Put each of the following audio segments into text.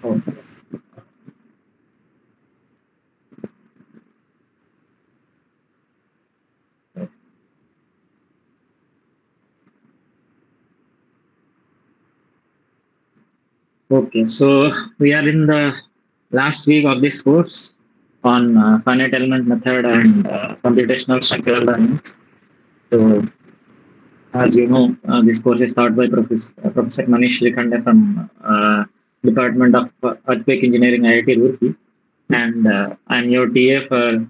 Okay. Okay, so we are in the last week of this course on finite element method and computational structural dynamics. So, as you know, this course is taught by Professor Manish Rikhande from Department of Earthquake Engineering, IIT Roorkee, and I'm your TA for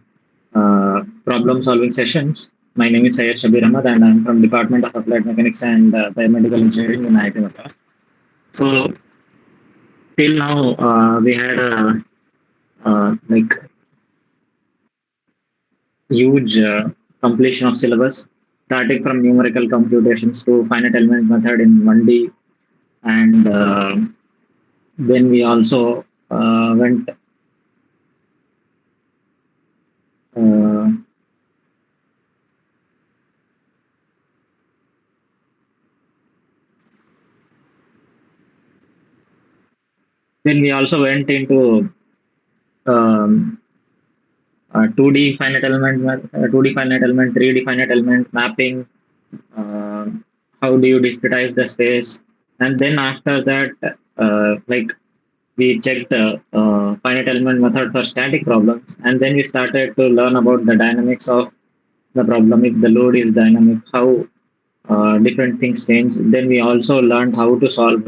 problem solving sessions. My name is Syed Shabir Ahmad, and I'm from Department of Applied Mechanics and Biomedical Engineering in IIT Madras. So, till now, we had a like huge completion of syllabus, starting from numerical computations to finite element method in 1D, and then we also went. Uh, then we also went into um, 2D finite element, 2D finite element, 3D finite element mapping. Uh, how do you discretize the space? And then after that, like we checked finite element method for static problems, and then we started to learn about the dynamics of the problem. If the load is dynamic, how different things change. Then we also learned how to solve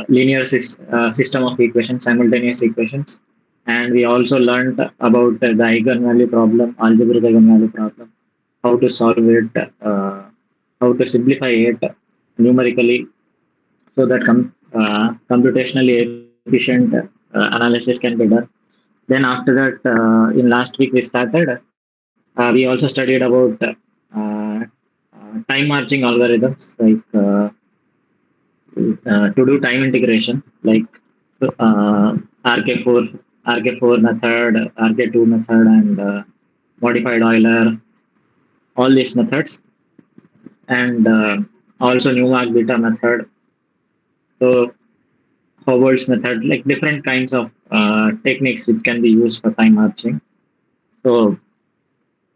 linear system of equations, simultaneous equations. And we also learned about the eigenvalue problem, algebraic eigenvalue problem, how to solve it, how to simplify it numerically so that computationally efficient analysis can be done. Then after that, in last week we started. We also studied about time marching algorithms, like to do time integration, like RK4, RK4 method, RK2 method, and modified Euler, all these methods, and also Newmark beta method. So Howard's method, like different kinds of techniques which can be used for time marching. So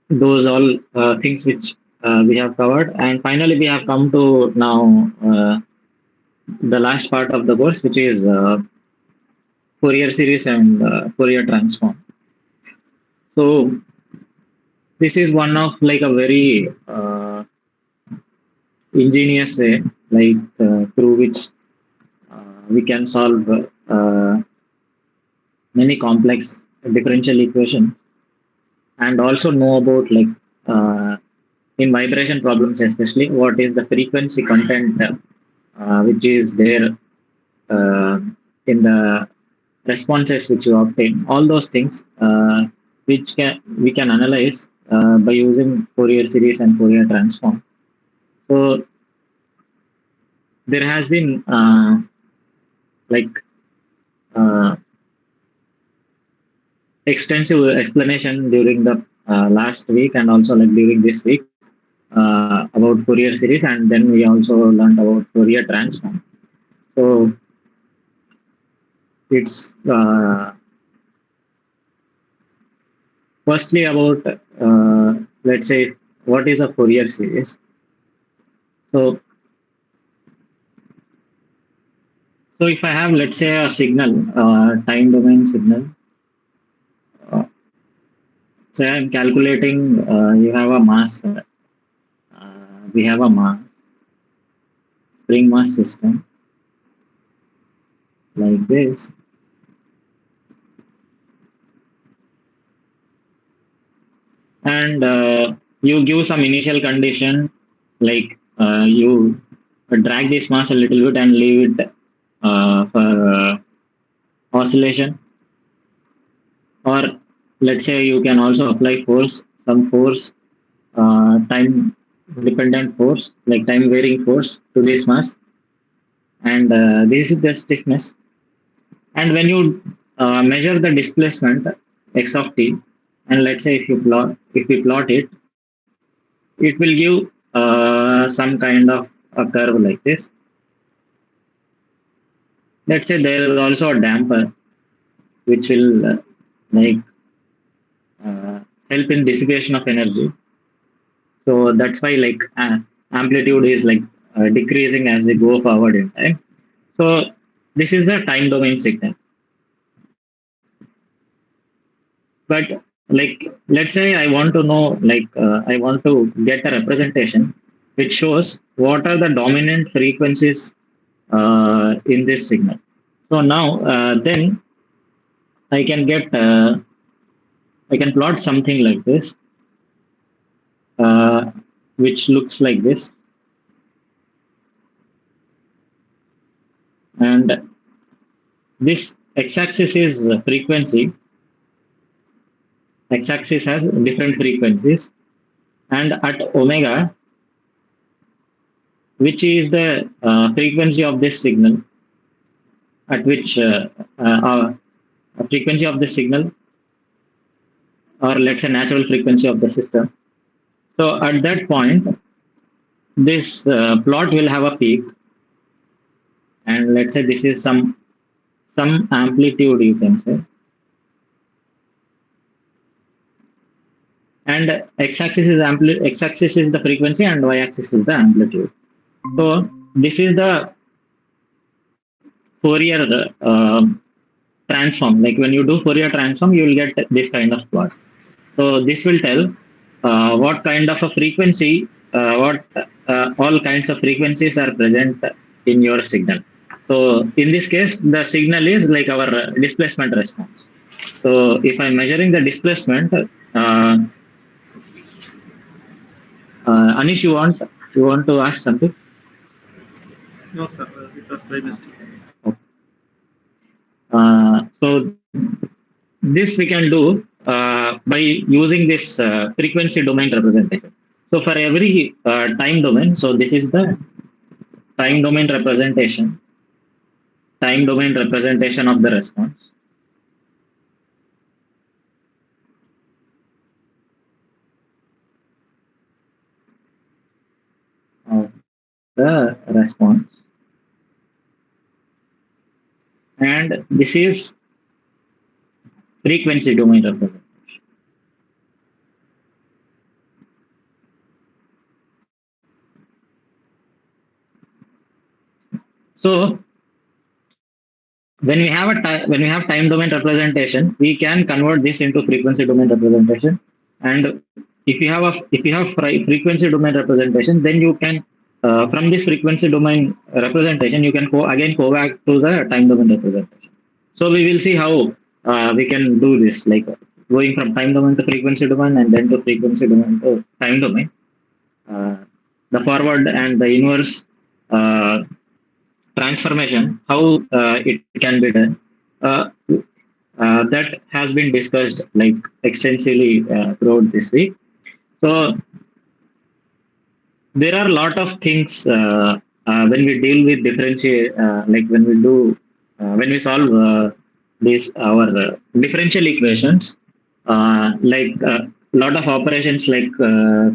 those all things which we have covered, and finally we have come to now the last part of the course, which is Fourier series and Fourier transform. So this is one of like a very ingenious way, like through which we can solve many complex differential equations, and also know about like in vibration problems especially what is the frequency content which is there uh, in the responses which you obtain. All those things which we can analyze by using Fourier series and Fourier transform. So there has been like uh, extensive explanation during the last week and also like during this week about Fourier series, and then we also learned about Fourier transform. So it's firstly about let's say what is a Fourier series. So so if I have, let's say, a signal, time domain signal, uh, say I'm calculating, you have a mass, we have a mass, spring mass system like this, and you give some initial condition, like you drag this mass a little bit and leave it for oscillation, or let's say you can also apply force, some force, time dependent force, like time varying force to this mass, and this is the stiffness. And when you measure the displacement x of t, and let's say if we plot it, it will give some kind of a curve like this, let's say there is also a damper which will like uh, help in dissipation of energy. So that's why like amplitude is like decreasing as we go forward in time. So this is a time domain signal. But like let's say I want to know like I want to get a representation which shows what are the dominant frequencies in this signal. So now then I can get I can plot something like this, uh, which looks like this, and this x-axis is frequency. X-axis has different frequencies, and at omega, which is the frequency of this signal, at which frequency of the signal, or let's say natural frequency of the system. So at that point, this plot will have a peak, and let's say this is some amplitude you can say, and x-axis is the frequency and y-axis is the amplitude. So this is the Fourier transform. Like when you do Fourier transform, you will get this kind of plot. So this will tell what kind of a frequency, what all kinds of frequencies are present in your signal. So in this case, the signal is like our displacement response. So if I'm measuring the displacement, Anish, you want to ask something? No, sir. It was by mistake. Okay. So this we can do by using this frequency domain representation. So for every time domain, so this is the time domain representation, time domain representation of the response. Of the response, and this is frequency domain representation. So when we have time domain representation, we can convert this into frequency domain representation. And if you have frequency domain representation, then you can from this frequency domain representation you can go back to the time domain representation. So we will see how we can do this, like going from time domain to frequency domain and then to frequency domain to time domain. Uh, the forward and the inverse transformation, how it can be done, that has been discussed like extensively throughout this week. So there are a lot of things when we deal with differential, like when we solve these our differential equations, like a lot of operations like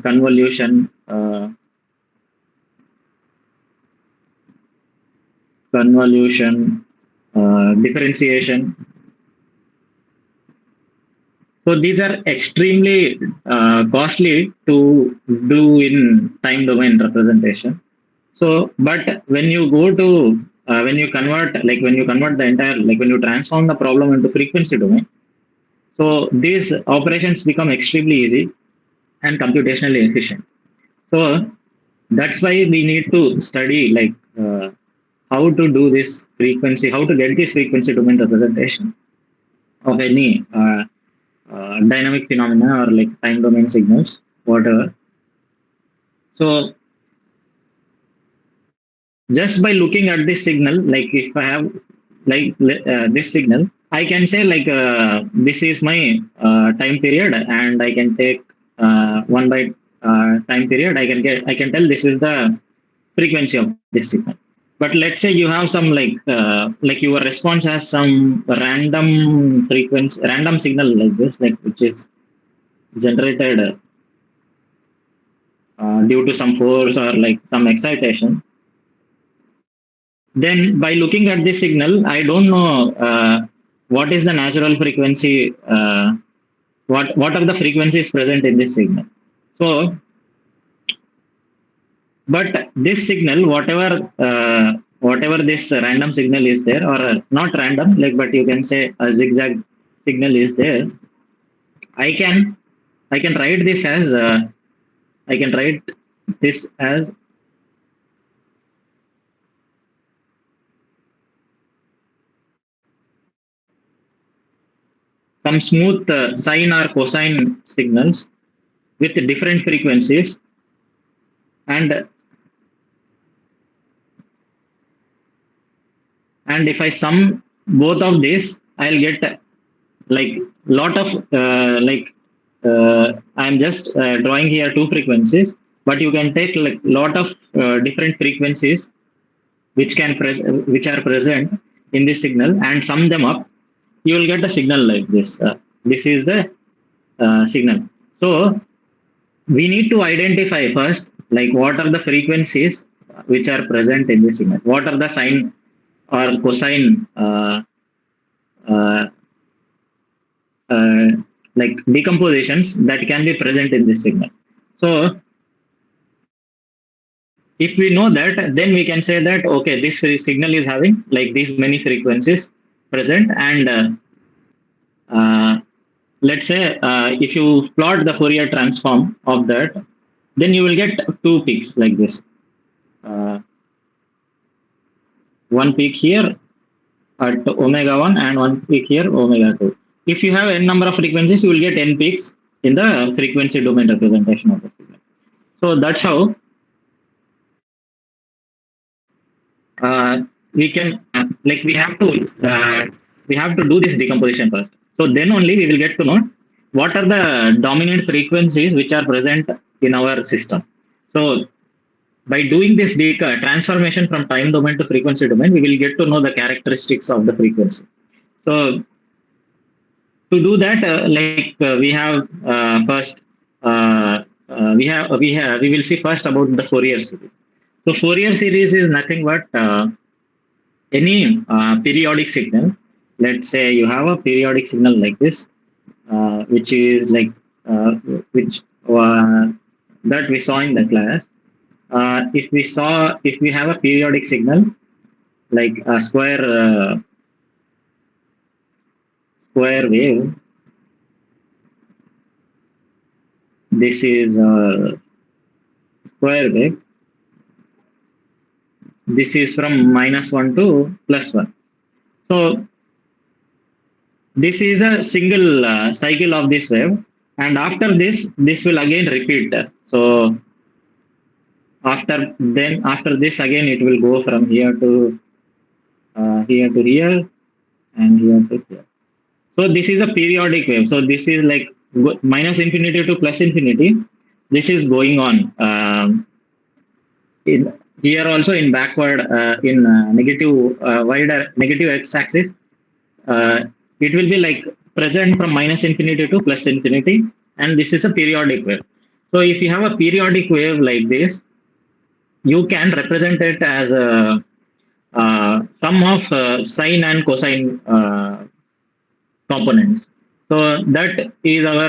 convolution, differentiation. So these are extremely costly to do in time domain representation. So, but when you go to when you convert the entire, like when you transform the problem into frequency domain, so these operations become extremely easy and computationally efficient. So that's why we need to study like how to do this frequency, how to get this frequency domain representation of any dynamic phenomena or like time domain signals, whatever. So just by looking at this signal, like if I have like this signal, I can say like this is my time period, and I can take one by time period. I can tell this is the frequency of this signal. But let's say you have some like your response has some random frequency, random signal like this, like which is generated due to some force or like some excitation. then by looking at this signal, I don't know what is the natural frequency, what are the frequencies present in this signal. So, but this signal, whatever this random signal is there, or not random, like, but you can say a zigzag signal is there. I can I can write this as I can write this as some smooth sine or cosine signals with different frequencies, and if I sum both of these, I'll get like lot of I'm just drawing here two frequencies, but you can take like lot of different frequencies which are present in this signal and sum them up. You will get a signal like this. This is the signal. So we need to identify first, like, what are the frequencies which are present in this signal. What are the sine or cosine uh, uh, like decompositions that can be present in this signal. So if we know that, then we can say that okay, this signal is having like these many frequencies present, and let's say if you plot the Fourier transform of that, then you will get two peaks like this. Uh, one peak here at omega 1 and one peak here omega 2. If you have n number of frequencies, you will get n peaks in the frequency domain representation of the signal. So that's how we can like we have to do this decomposition first. So then only we will get to know what are the dominant frequencies which are present in our system. So by doing this transformation from time domain to frequency domain, we will get to know the characteristics of the frequency. So to do that, we have first we will see first about the Fourier series. So Fourier series is nothing but any periodic signal. Let's say you have a periodic signal like this, which is like uh, which that we saw in the class. If we have a periodic signal like a square wave, this is a square wave. This is from -1 to +1. So this is a single cycle of this wave, and after this will again repeat. So after this again it will go from here to here and here to here. So this is a periodic wave. So this is like minus infinity to plus infinity. This is going on. In here also in backward in negative negative x-axis, it will be like present from minus infinity to plus infinity, and this is a periodic wave. So if you have a periodic wave like this, you can represent it as a sum of sine and cosine components. So that is our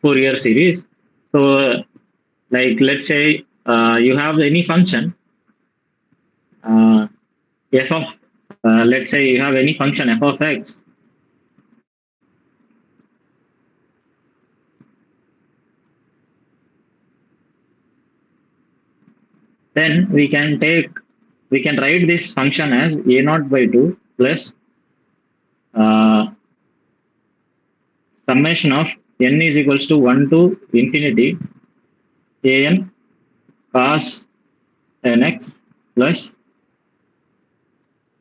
Fourier series. So like let's say you have any function f of let's say you have any function f of x, then we can write this function as a naught by 2 plus uh, summation of n is equals to 1 to infinity an cos nx plus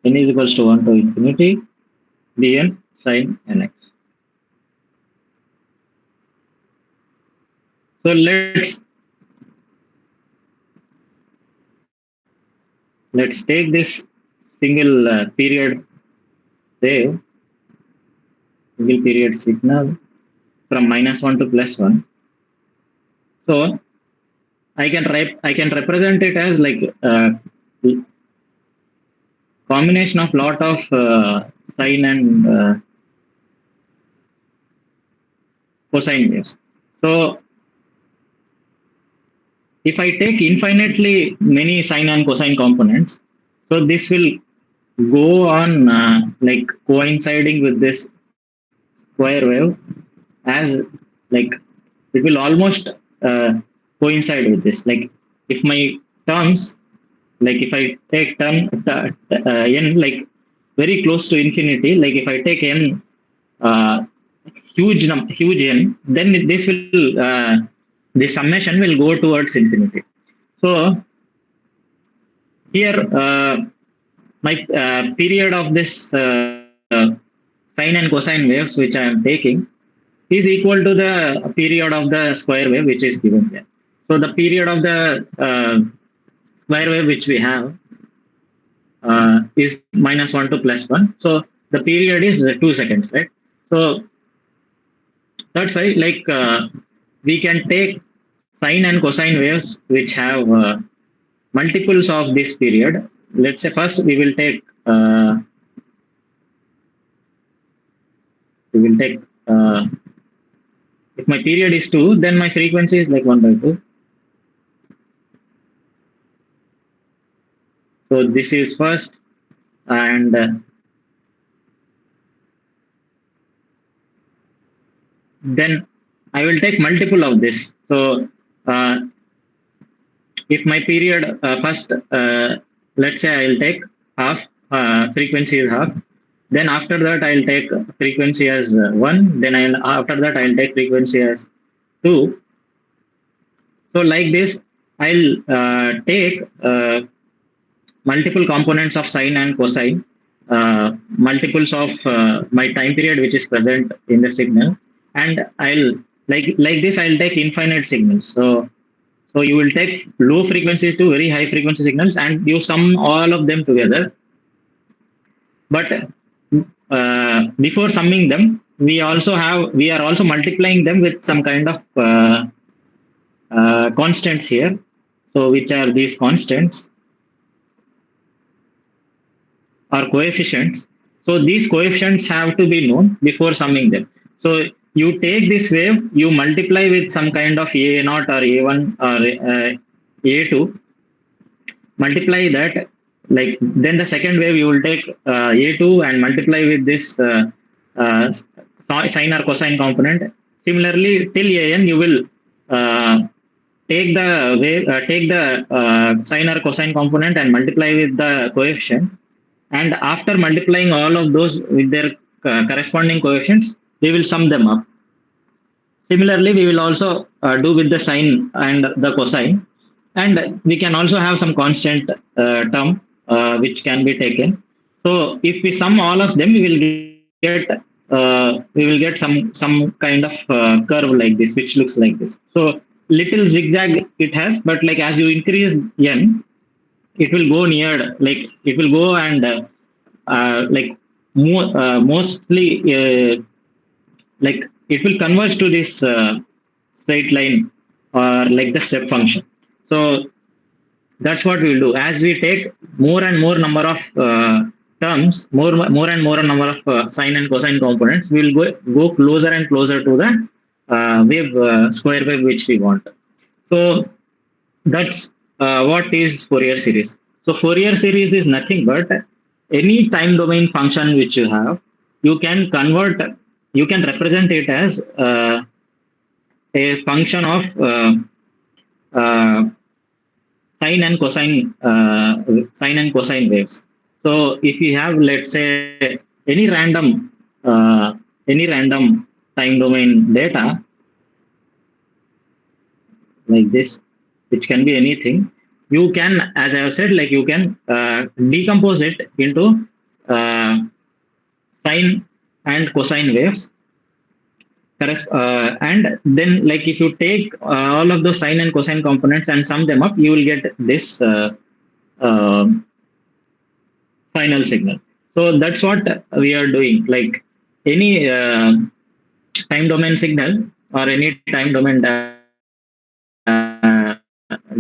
n is equals to 1 to infinity dn sin nx. So let's take this single wave, single period signal from -1 to +1. So I can represent it as like combination of lot of sine and cosine waves. So if I take infinitely many sine and cosine components, so this will go on like coinciding with this square wave as like it will almost uh, coincide with this. Like if my terms, like if I take n like very close to infinity, like if I take n uh, huge n, then this will the summation will go towards infinity. So here my period of this sine and cosine waves which I am taking is equal to the period of the square wave which is given here. So the period of the square wave which we have is -1 to +1. So the period is 2 seconds, right? So that's why like we can take sine and cosine waves which have multiples of this period. Let's say first we will take if my period is 2, then my frequency is like 1/2. So this is first, and then I will take multiple of this. So uh, if my period first, let's say I will take half, frequency is half. Then after that I'll take frequency as 1. Then after that I'll take frequency as 2. So like this, I'll take multiple components of sine and cosine, multiples of my time period which is present in the signal, and I'll like this I'll take infinite signals. So you will take low frequency to very high frequency signals and you sum all of them together. But before summing them, we are also multiplying them with some kind of constants here. So which are these constants or coefficients? So these coefficients have to be known before summing them. So you take this wave, you multiply with some kind of a naught or a1 or a2, multiply that. Like then the second wave you will take a2 and multiply with this uh, sine or cosine component. Similarly, till an you will uh, take the sine or cosine component and multiply with the coefficient, and after multiplying all of those with their corresponding coefficients, we will sum them up. Similarly, we will also do with the sine and the cosine, and we can also have some constant term which can be taken. So if we sum all of them, we will get some kind of curve like this, which looks like this. So little zigzag it has, but like as you increase n, it will go near, like it will go and like mostly like it will converge to this straight line or like the step function. So that's what we will do. As we take more and more number of terms, more and more number of sine and cosine components, we will go closer and closer to the wave square wave which we want. So that's what is Fourier series. So Fourier series is nothing but any time domain function which you have, you can convert, you can represent it as a function of uh, sine and cosine waves. So if you have, let's say, uh, any random time domain data like this, which can be anything, you can, as I have said, like you can decompose it into uh, sine and cosine waves. And then, like if you take all of those sine and cosine components and sum them up, you will get this uh, final signal. So that's what we are doing. Like any time domain signal or any time domain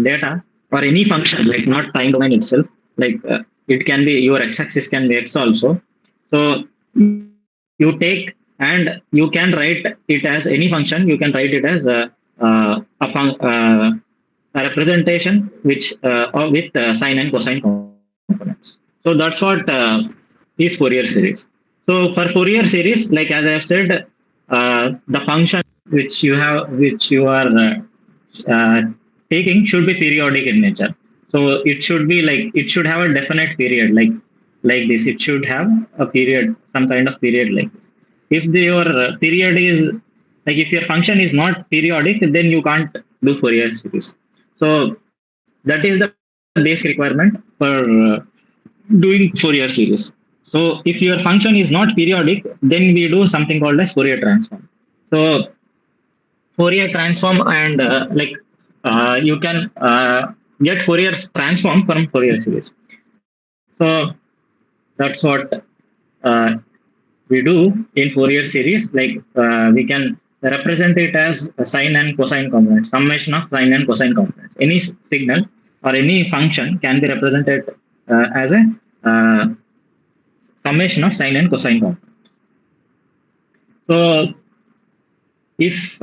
data or any function, like not time domain itself, like it can be your x-axis can be x also. So you take and you can write it as any function. You can write it as a representation which or with sine and cosine components. So that's what is Fourier series. So for Fourier series, like as I have said, the function which you are uh, taking should be periodic in nature. So it should be like it should have a definite period like this. It should have a period, some kind of period like this. If your period is like if your function is not periodic, then you can't do Fourier series. So that is the basic requirement for doing Fourier series. So if your function is not periodic, then we do something called as Fourier transform. So Fourier transform and you can get Fourier transform from Fourier series. So that's what uh, we do in Fourier series. Like we can represent it as a sine and cosine component, summation of sine and cosine components. Any signal or any function can be represented as a uh, summation of sine and cosine components. So if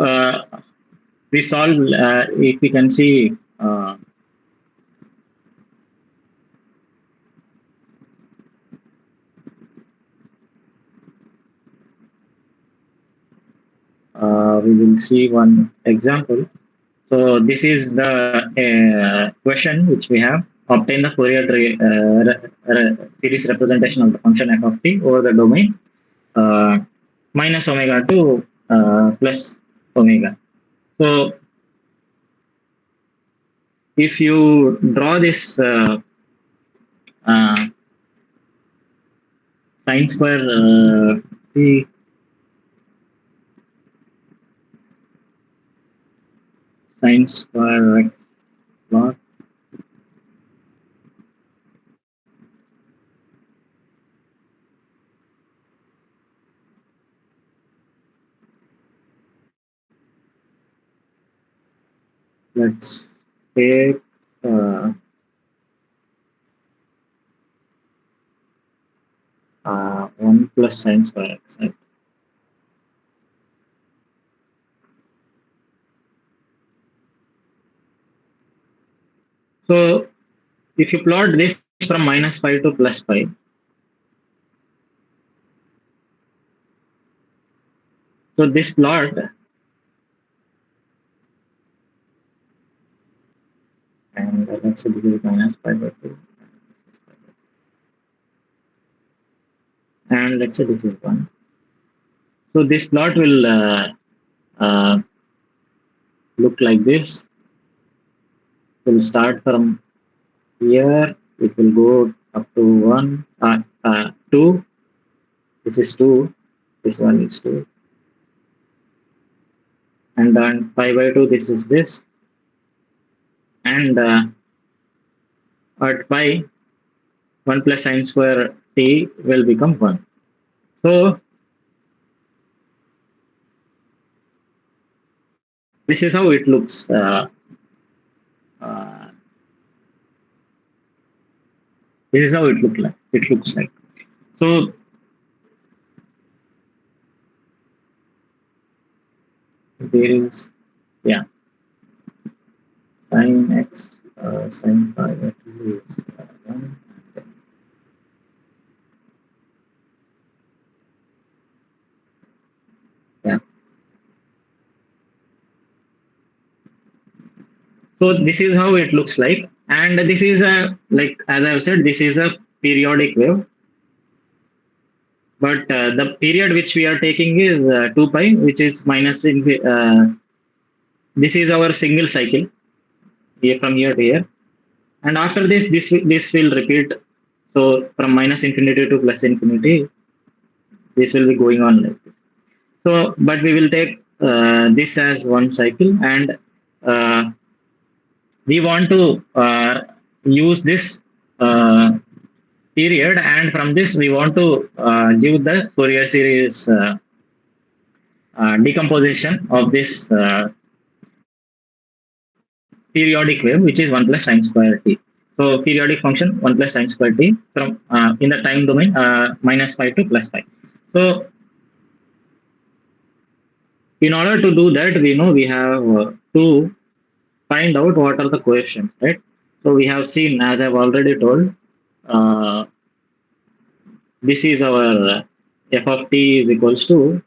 we solve, if we can see. We will see one example. So this is the question which we have. Obtain the Fourier series representation of the function f of t over the domain uh, minus omega to plus omega. So if you draw this uh, sine square t sine square x plot. Let's take uh, 1 plus sine square x. Right? So if you plot this from minus pi to plus pi, so this plot, and let's say this is minus pi by 2, and let's say this is 1. So this plot will uh, look like this. It will start from here, it will go up to 1, 2, this is 2, this one is 2, and then pi by 2, this is this, and at pi, 1 plus sine square t will become 1. So this is how it looks. Uh, this is how it look like. It looks like. So there is, yeah, sine x, sine pi by 2 is 1. Yeah. So this is how it looks like, and this is a like as I've said, this is a periodic wave. But the period which we are taking is 2 pi, which is minus in this is our single cycle here from here to here, and after this will repeat. So from minus infinity to plus infinity, this will be going on like this. So, but we will take this as one cycle, and uh, we want to use this period, and from this we want to give the Fourier series decomposition of this periodic wave, which is 1 plus sine square t. So periodic function 1 plus sine square t from in the time domain minus pi to plus pi. So in order to do that, we know we have to find out what are the coefficients, right? So we have seen, as I've already told, uh, this is our f of t is equals to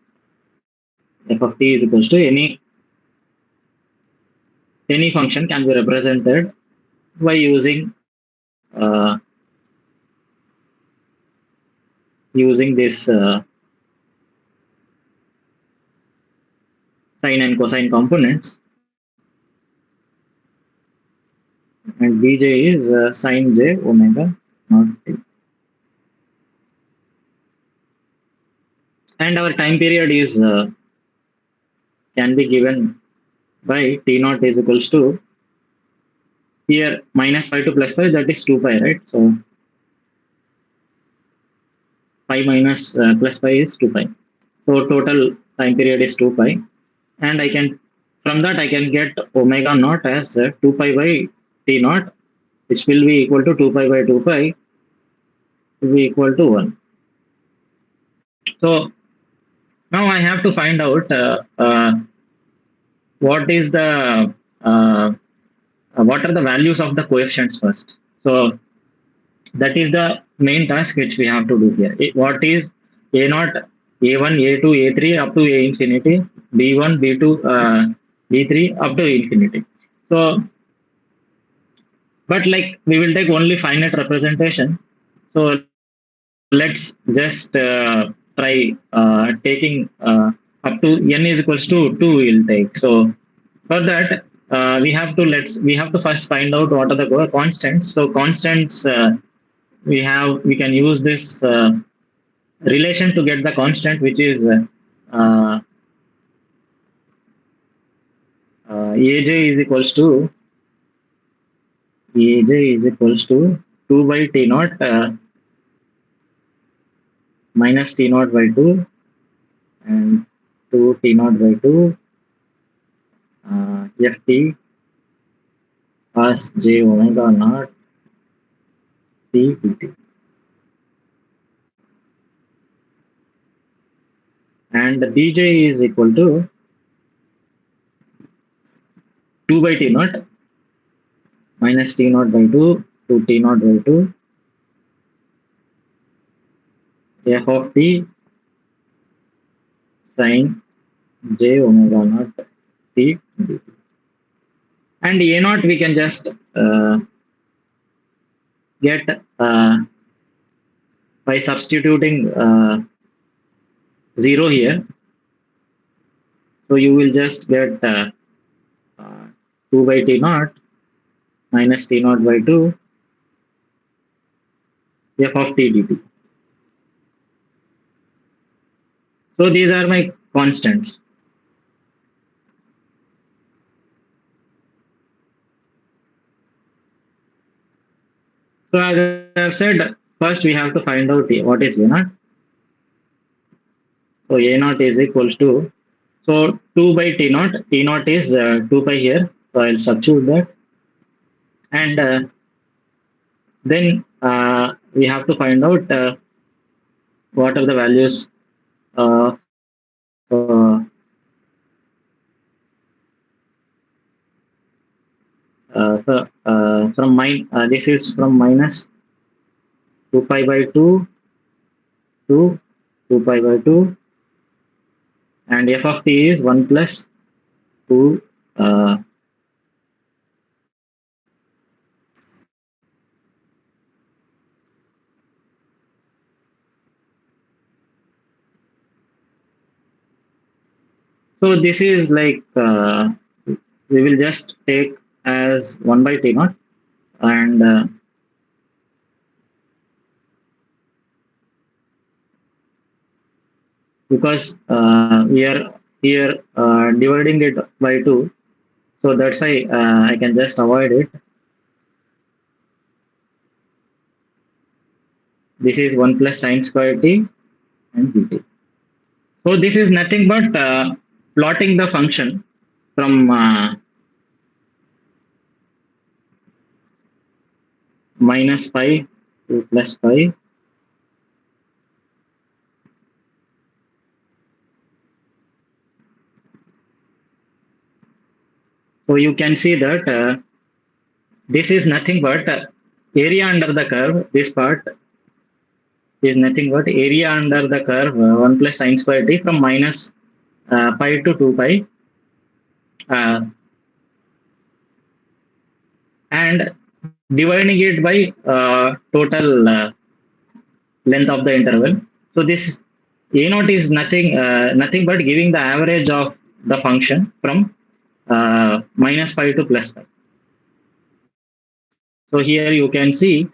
any function can be represented by using this sine and cosine components, and bj is sine j omega naught t. And our time period is can be given by t naught is equals to here minus pi to plus pi, that is 2 pi, right? So pi minus plus pi is 2 pi. So total time period is 2 pi, and I can from that I can get omega naught as 2 pi by t naught, which will be equal to 2 pi by 2 pi will be equal to 1. So now I have to find out what is the what are the values of the coefficients first. So that is the main task which we have to do here. What is a naught, a1, a2, a3 up to a infinity, b1, b2, b3 up to infinity. So, but like we will take only finite representation. So let's just try taking up to n is equals to 2 we'll take. So for that we have to first find out what are the constants. So constants we can use this relation to get the constant, which is uh, aj is equals to 2 by t naught minus t naught by 2 and 2 t naught by 2 ft cos j omega naught t dt. And bj is equal to 2 by t naught minus t naught by 2 to t naught by 2 f of t sin j omega naught t dt. And a naught we can just get by substituting 0 here. So you will just get 2 by t naught minus t naught by 2 f of t dt. So these are my constants. So as I have said, first we have to find out what is a naught. So a naught is equals to, so 2 by t naught is 2 pi here. So I'll substitute that, and then we have to find out what are the values uh, uh, from this is from minus 2 pi by 2 to 2 pi by 2, and f of t is 1 plus 2 so this is like we will just take as 1 by t naught, and because we are here dividing it by 2, so that's why I can just avoid it. This is 1 plus sine square t and dt. So this is nothing but plotting the function from minus pi to plus pi. So you can see that this is nothing but area under the curve. This part is nothing but area under the curve 1 plus sine square t from minus pi to 2 pi. And dividing it by total length of the interval. So this a naught is nothing but giving the average of the function from minus pi to plus pi. So here you can see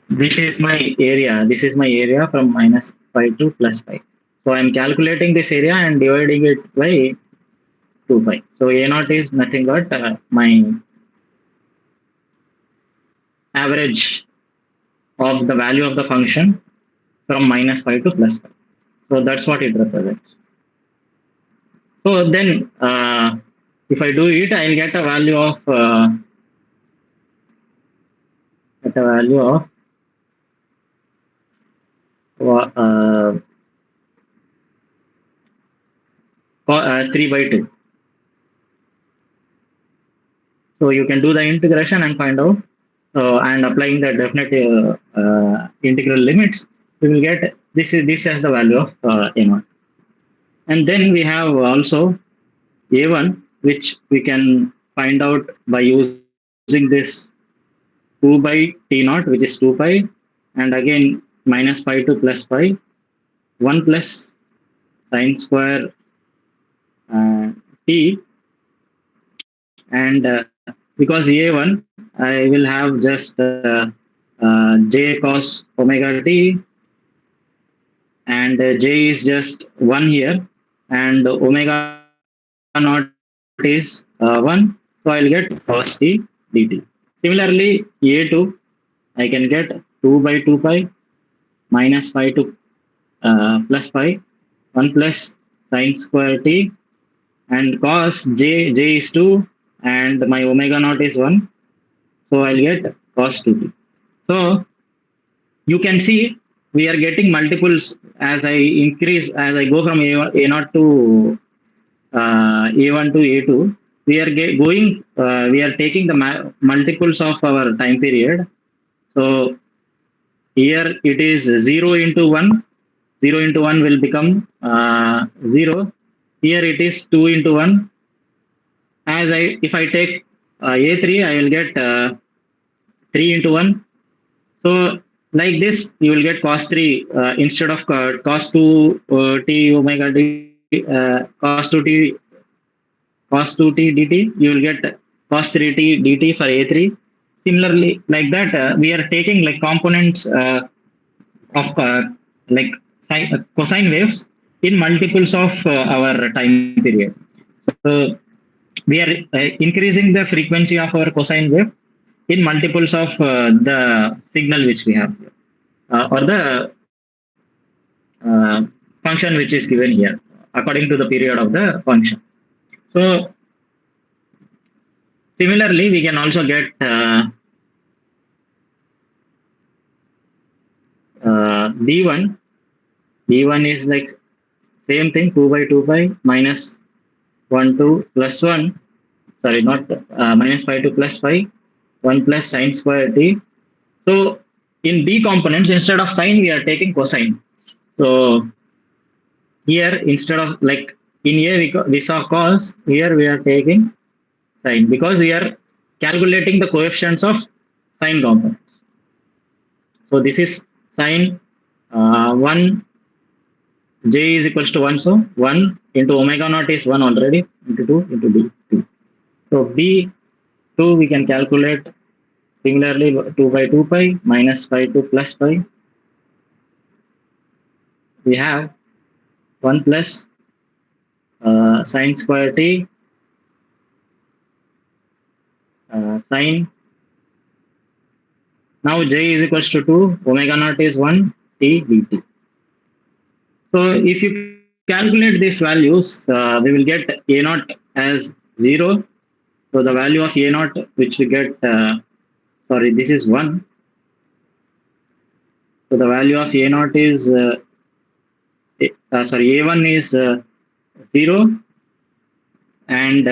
this is my area. This is my area from minus pi to plus pi. So I'm calculating this area and dividing it by 2 pi. So a naught is nothing but my average of the value of the function from minus pi to plus pi. So that's what it represents. So then, if I do it, I'll get a value of get a value of uh, 3 by 2. So you can do the integration and find out, and applying the definite integral limits, we will get this as the value of a0. And then we have also a1, which we can find out by using this 2 by t naught, which is 2 pi, and again minus pi to plus pi, 1 plus sine square t, and because a1, I will have just j cos omega t, and j is just 1 here, and omega naught is 1, so I'll get cos t dt. Similarly, a2, I can get 2 by 2 pi minus pi to plus pi, 1 plus sine square t, and cos j is 2, and my omega naught is 1, so I'll get cos 2t. So you can see we are getting multiples as I go from a naught to a1 to a2. We are we are taking the multiples of our time period. So here it is 0 into 1. 0 into 1 will become 0. Here it is 2 into 1. If I take a3, I will get 3 into 1. So like this, you will get cos 3 instead of cos 2 t omega d, cos 2t dt, you will get cos 3t dt for a3. Similarly, like that, we are taking like components of like cosine waves in multiples of our time period. So we are increasing the frequency of our cosine wave in multiples of the signal which we have here, or the uh, function which is given here according to the period of the function. So similarly, we can also get b1. b1 is like same thing, 2 by 2 pi minus 1 to plus 1. Sorry, not minus pi to plus pi, 1 plus sine square t. So in b components, instead of sine, we are taking cosine. So here, instead of like in a we saw cos, here we are taking sine because we are calculating the coefficients of sine components. So this is sine 1, j is equals to 1. So 1 into omega naught is 1 already, into 2 into b 2. So b2 we can calculate similarly 2 by 2 pi minus pi to plus pi. We have 1 plus sine square t sine. Now j is equals to 2, omega naught is 1, t dt. So if you calculate these values, we will get a naught as 0. So the value of a naught which we get, sorry, this is 1. So the value of a naught is sorry, a1 is 0, and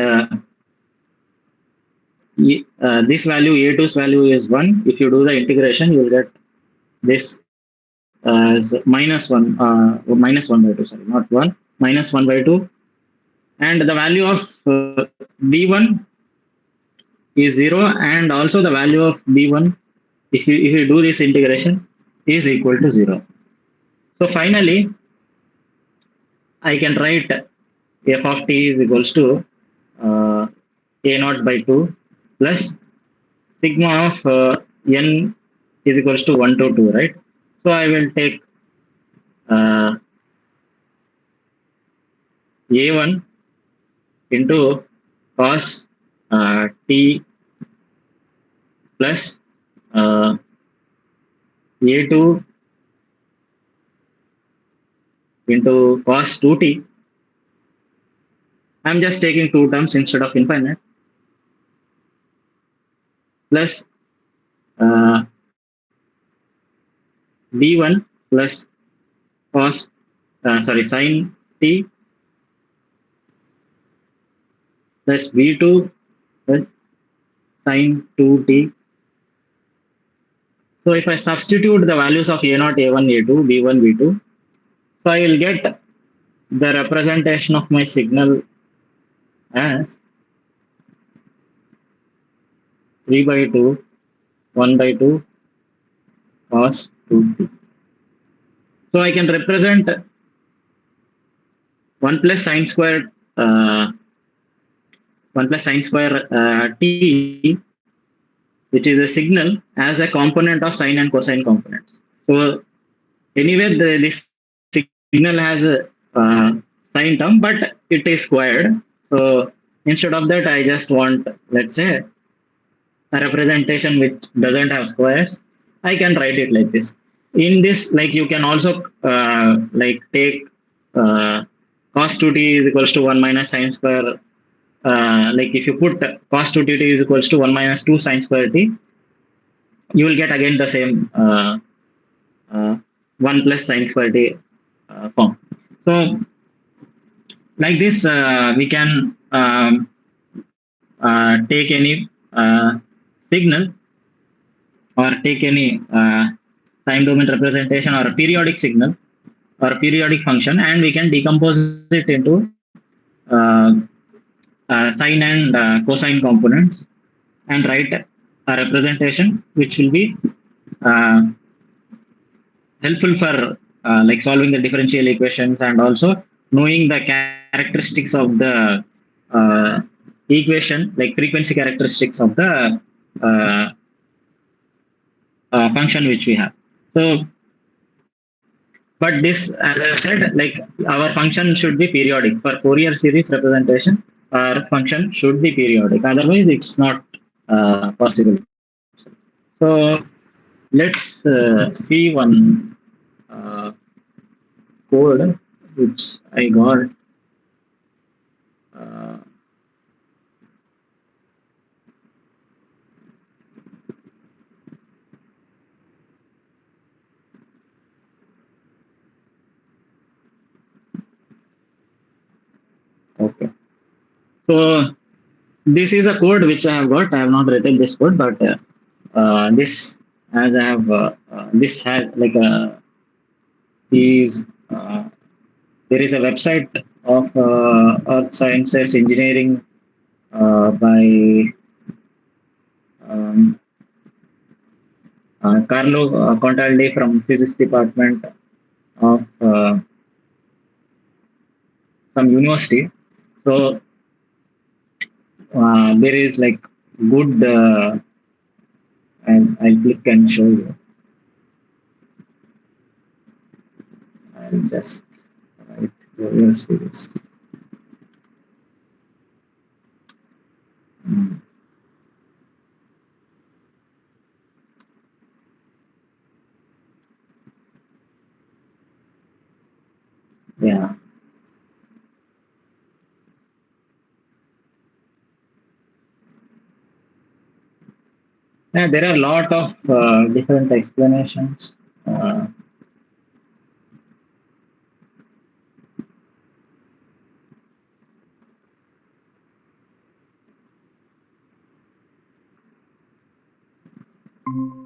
this value a2's value is 1. If you do the integration, you will get this as minus 1 by 2, sorry, not 1, minus 1 by 2. And the value of b1 is 0, and also the value of b1, if you do this integration, is equal to 0. So finally, I can write f of t is equals to uh, a naught by 2 plus sigma of n is equals to 1 to 2, right? So I will take uh, a1 into cos t plus a2 into cos 2t. I'm just taking two terms instead of infinite, plus uh, b1 plus cos sorry, sin t plus b2 plus sin 2t. So if I substitute the values of a0, a1, a2, b1, b2, so I will get the representation of my signal as 3 by 2, 1 by 2, cos 2t. So I can represent 1 plus sine square 1 plus sine square t, which is a signal, as a component of sine and cosine components. So anyway, this signal has a sine term, but it is squared. So instead of that, I just want, let's say, a representation which doesn't have squares. I can write it like this. In this, like, you can also like take cos 2t is equals to 1 minus sine square. Like if you put cos 2t is equals to 1 minus 2 sine square t, you will get again the same uh, 1 plus sine square t form. So like this, we can take any signal, or take any time domain representation, or a periodic signal, or a periodic function, and we can decompose it into uh, sine and cosine components, and write a representation which will be uh, helpful for like solving the differential equations, and also knowing the characteristics of the uh, equation, like frequency characteristics of the uh, function which we have. So, but this, as I said, like our function should be periodic. For Fourier series representation, our function should be periodic. Otherwise, it's not possible. So let's see one code which I got. Uh, okay. So this is a code which I have got. I have not written this code, but this, as I have this has like a is there is a website of Earth Sciences Engineering by um, Carlo Contaldi from Physics Department of some university. So there is like good, and I'll click and show you. I'll just write Fourier series. Mm, yeah. Yeah, there are a lot of different explanations.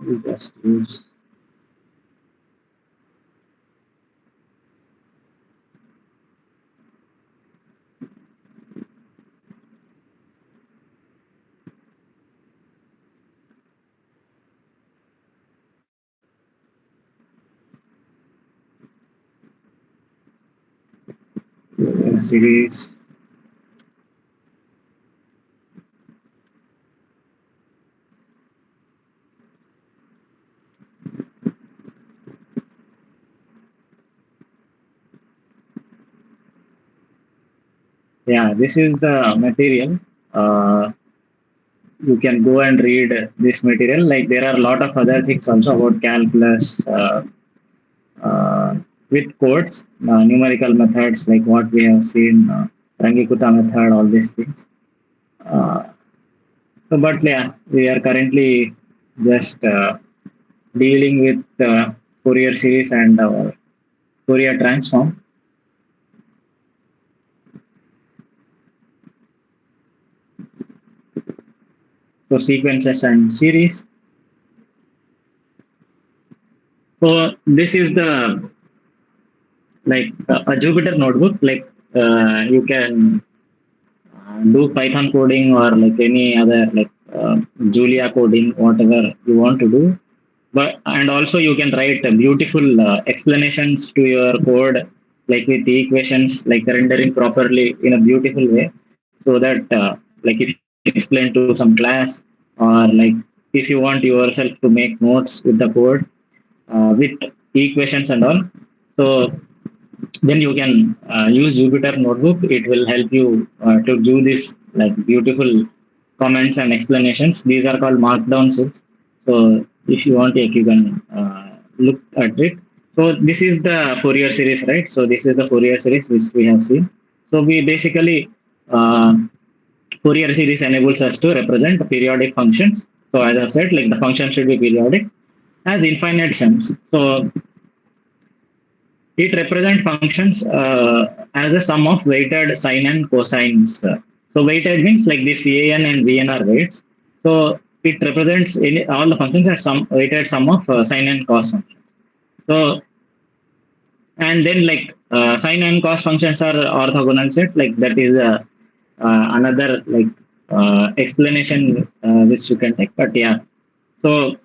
We just use series. Yeah, this is the material. Uh, you can go and read this material. Like there are a lot of other things also about calculus uh, with codes, numerical methods like what we have seen, Rangikuta method, all these things. Uh, but yeah, we are currently just dealing with Fourier series and Fourier transform. So sequences and series. So this is the like a Jupyter notebook. Like you can do Python coding or like any other like Julia coding, whatever you want to do. But and also you can write beautiful explanations to your code, like with the equations, like rendering properly in a beautiful way, so that like if you explain to some class or like if you want yourself to make notes with the code with equations and all. So then you can use Jupyter Notebook. It will help you to do this like beautiful comments and explanations. These are called markdown sheets. So if you want, like, you can look at it. So this is the Fourier series, right? So this is the Fourier series which we have seen. So we basically uh, Fourier series enables us to represent periodic functions. So as I've said, like the function should be periodic as infinite sums. So it represents functions as a sum of weighted sine and cosines. So weighted means like this an and bn are weights. So it represents all the functions as some weighted sum of sine and cos functions. So and then like sine and cos functions are orthogonal set. Like that is another like explanation which you can take. But yeah, so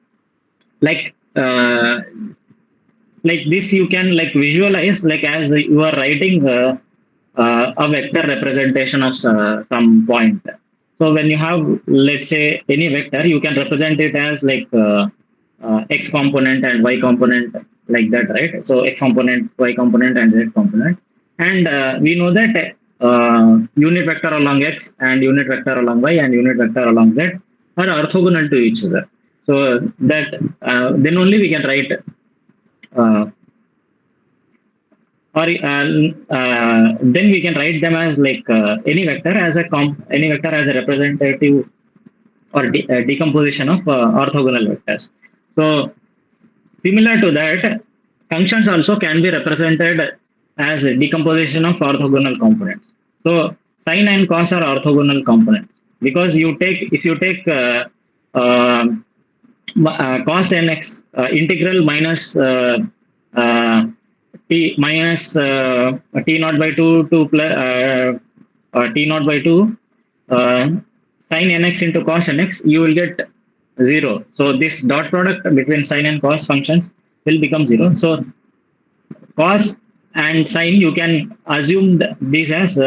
like like this you can like visualize like as you are writing a vector representation of some point. So when you have, let's say, any vector, you can represent it as like x component and y component, like that, right? So x component, y component, and z component. And we know that unit vector along x and unit vector along y and unit vector along z are orthogonal to each other. So that then only we can write uh, or then we can write them as like any vector as a any vector as a representative or decomposition of orthogonal vectors. So similar to that, functions also can be represented as a decomposition of orthogonal components. So sine and cos are orthogonal components because you take if you take uh, cos nx integral minus uh, t minus t naught by 2 to plus t naught by 2 uh, sin nx into cos nx, you will get 0. So this dot product between sin and cos functions will become 0. So cos and sin, you can assume these as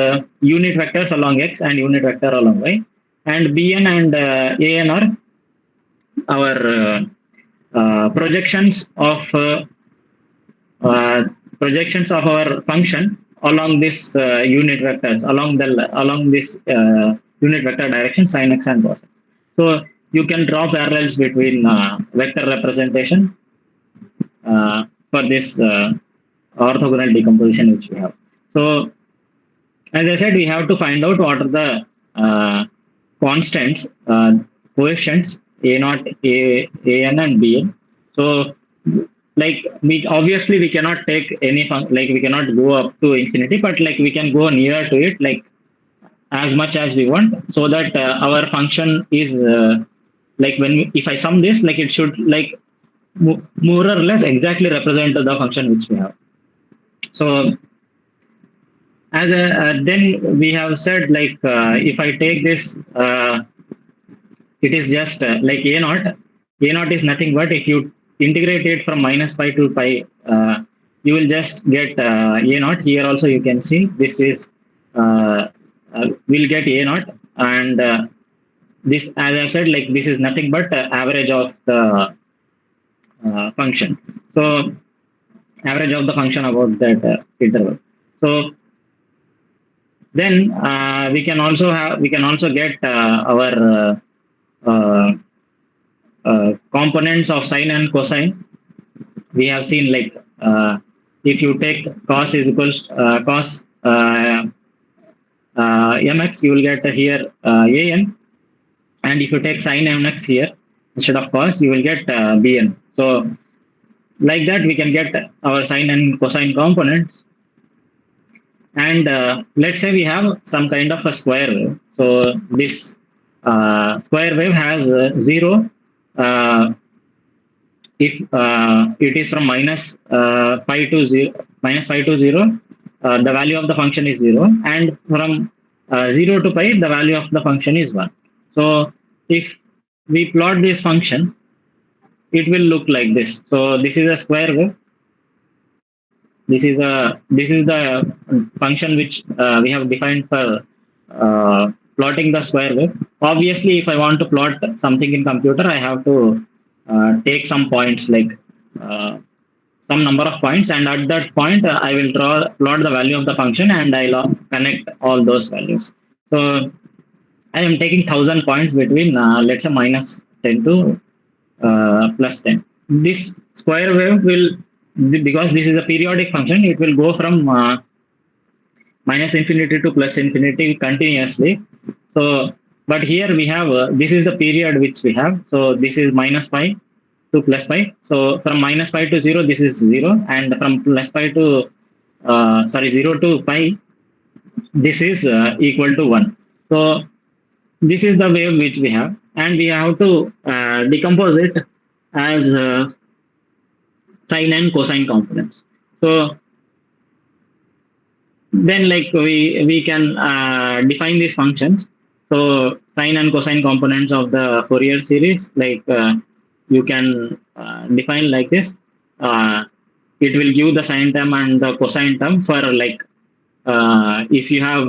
unit vectors along x and unit vector along y, and bn and an are our projections of uh, projections of our function along this unit vectors along this unit vector direction sin x and cos x. So you can draw parallels between vector representation for this orthogonal decomposition which we have. So as I said, we have to find out what are the constants, coefficients a naught, an, and bn. So like we obviously we cannot take any like we cannot go up to infinity, but like we can go near to it like as much as we want, so that our function is like if I sum this, like it should like more or less exactly represent the function which we have. So as a then we have said like if I take this, it is just like a naught. A naught is nothing but if you integrate it from minus pi to pi, you will just get a naught. Here also you can see this is we'll get a naught, and this, as I said, like this is nothing but average of the function. So average of the function about that interval. So then we can also get our components of sine and cosine. We have seen like if you take cos is equals cos mx, you will get here an, and if you take sine mx here instead of cos, you will get bn. So like that we can get our sine and cosine components. And let's say we have some kind of a square wave. So this square wave has zero if it is from pi to 0, the value of the function is 0, and from 0 to pi, the value of the function is 1. So if we plot this function, it will look like this. So this is a square wave. This is the function which we have defined for plotting the square wave. Obviously, if I want to plot something in computer, I have to take some points, like some number of points, and at that point I will plot the value of the function, and I'll connect all those values. So I am taking 1,000 points between let's say minus 10 to plus 10. This square wave will, because this is a periodic function, it will go from minus infinity to plus infinity continuously. So, but here we have this is the period which we have. So this is minus pi to plus pi. So from minus pi to 0, this is 0, and from plus pi to 0 to pi, this is equal to 1. So this is the wave which we have, and we have to decompose it as sine and cosine components. So then like we can define these functions. So sine and cosine components of the Fourier series, like you can define like this. It will give the sine term and the cosine term for like if you have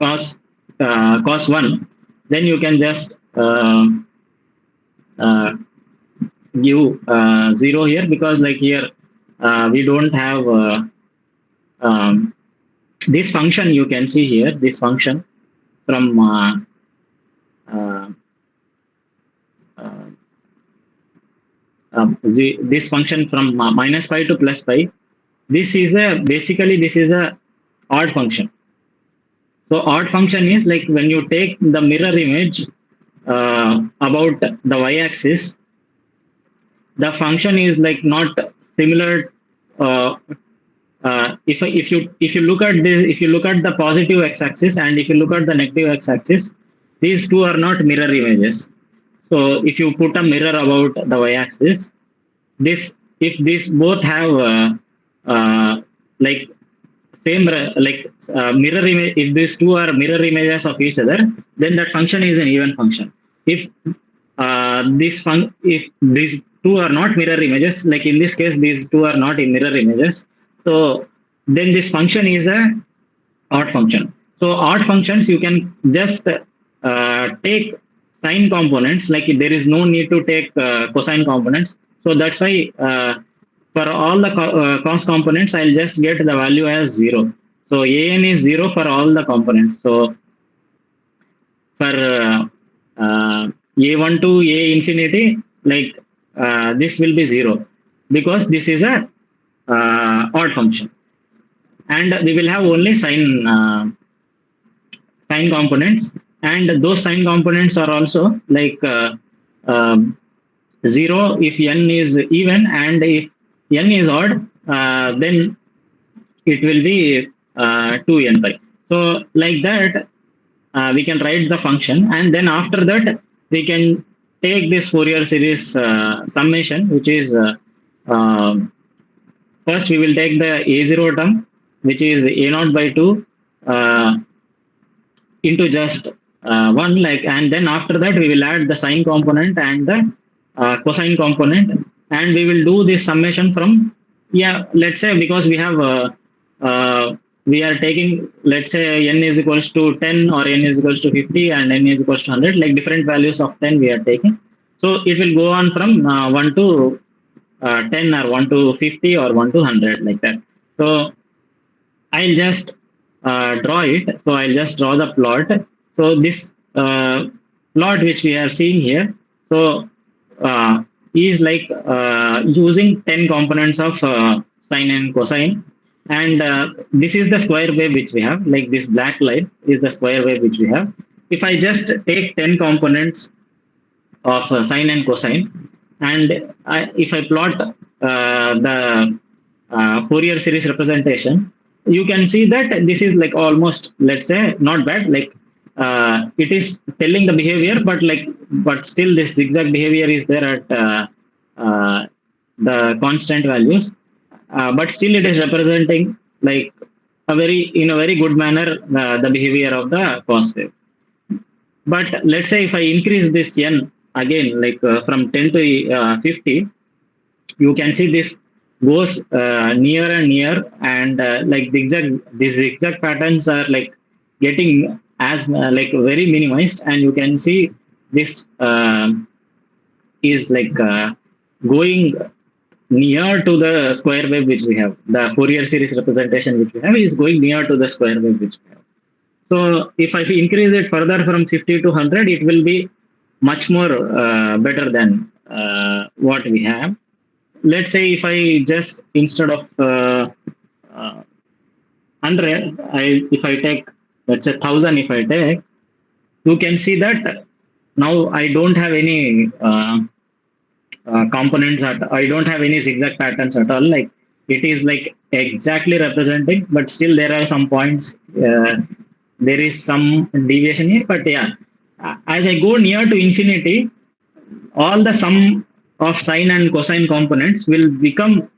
cos 1, then you can just give 0 here, because like here we don't have this function. You can see here this function from this function from minus pi to plus pi. This is a odd function. So odd function is like when you take the mirror image about the y-axis, the function is like not similar. If you look at this, if you look at the positive x-axis and if you look at the negative x-axis, these two are not mirror images. So if you put a mirror about the y-axis, if these both have like same mirror image, if these two are mirror images of each other, then that function is an even function. If if these two are not mirror images, like in this case these two are not in mirror images, so then this function is a odd function. So odd functions, you can just take sine components, like there is no need to take cosine components. So that's why for all the cos components, I'll just get the value as 0. So an is 0 for all the components. So for a1 to a infinity, like this will be 0, because this is a odd function, and we will have only sine components, and those sine components are also like 0 if n is even, and if n is odd, then it will be 2n pi. So like that we can write the function, and then after that we can take this Fourier series summation, which is um first we will take the A0 term, which is A0 by 2 uh, into just 1, like, and then after that we will add the sine component and the cosine component, and we will do this summation from, yeah, let's say, because we have we are taking, let's say, n is equals to 10 or n is equals to 50 and n is equals to 100, like different values of 10 we are taking. So it will go on from 1 to 10, or 1 to 50, or 1 to 100, like that. So I'll just draw it. So I'll just draw the plot. So this plot which we are seeing here, so is like using 10 components of sine and cosine. And this is the square wave which we have, like this black line is the square wave which we have. If I just take 10 components of sine and cosine, and if I plot the Fourier series representation, you can see that this is like almost, let's say, not bad. Like it is telling the behavior, but but still this zigzag behavior is there at the constant values. But still it is representing like in a very good manner the behavior of the cos wave. But let's say if I increase this n again, like from 10 to 50, you can see this goes near and near, and like these zigzag patterns are like getting as like very minimized, and you can see this is like going near to the square wave which we have. The Fourier series representation which we have is going near to the square wave which we have. So if I increase it further from 50 to 100, it will be much more better than what we have. Let's say if I just, instead of 100, if I take, let's say, 1,000, if I take, you can see that now I don't have any components I don't have any zigzag patterns at all. Like it is like exactly representing, but still there are some points. There is some deviation here, but yeah, as I go near to infinity, all the sum of sine and cosine components will become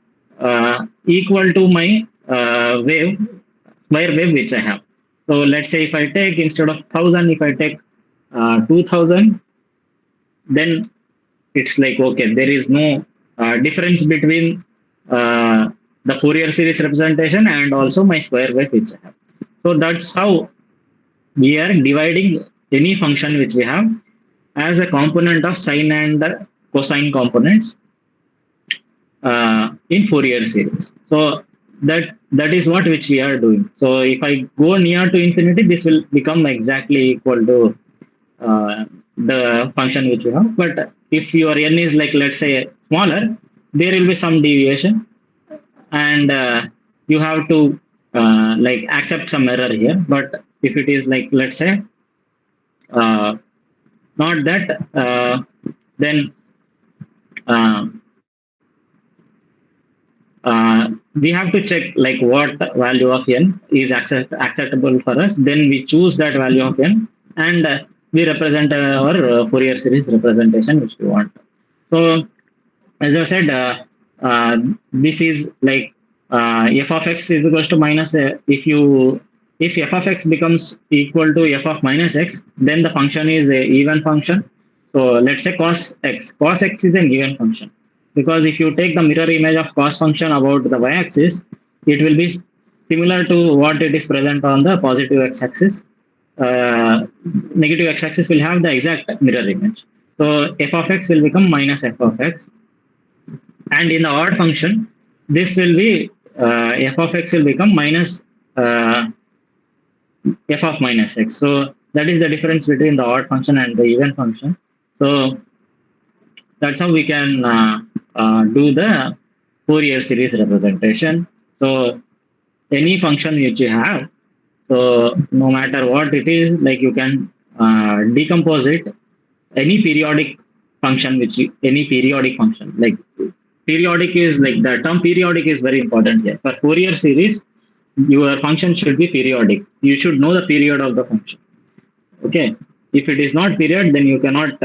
equal to my square wave which I have. So let's say if I take, instead of 1,000, if I take 2,000, then it's like, okay, there is no difference between the Fourier series representation and also my square wave which I have. So that's how we are dividing any function which we have as a component of sine and cosine components in Fourier series. So that is what which we are doing. So if I go near to infinity, this will become exactly equal to the function which you have. But if your n is like, let's say, smaller, there will be some deviation, and you have to like accept some error here. But if it is like, let's say, uh, not that, then uh, we have to check like what value of n is acceptable for us. Then we choose that value of n, and we represent our Fourier series representation which we want. So as I said, this is like f of x is equals to minus. If f of x becomes equal to f of minus x, then the function is a even function. So let's say cos x. Cos x is an even function, because if you take the mirror image of cos function about the y-axis, it will be similar to what it is present on the positive x-axis. Negative x-axis will have the exact mirror image. So f of x will become minus f of x, and in the odd function, this will be f of x will become minus f of minus x. So that is the difference between the odd function and the even function. So that's how we can do the Fourier series representation. So any function which you have, so no matter what it is, like you can decompose it. Any periodic function, any periodic function, like periodic is like, the term periodic is very important here. For Fourier series, your function should be periodic. You should know the period of the function. Okay. If it is not period, then you cannot.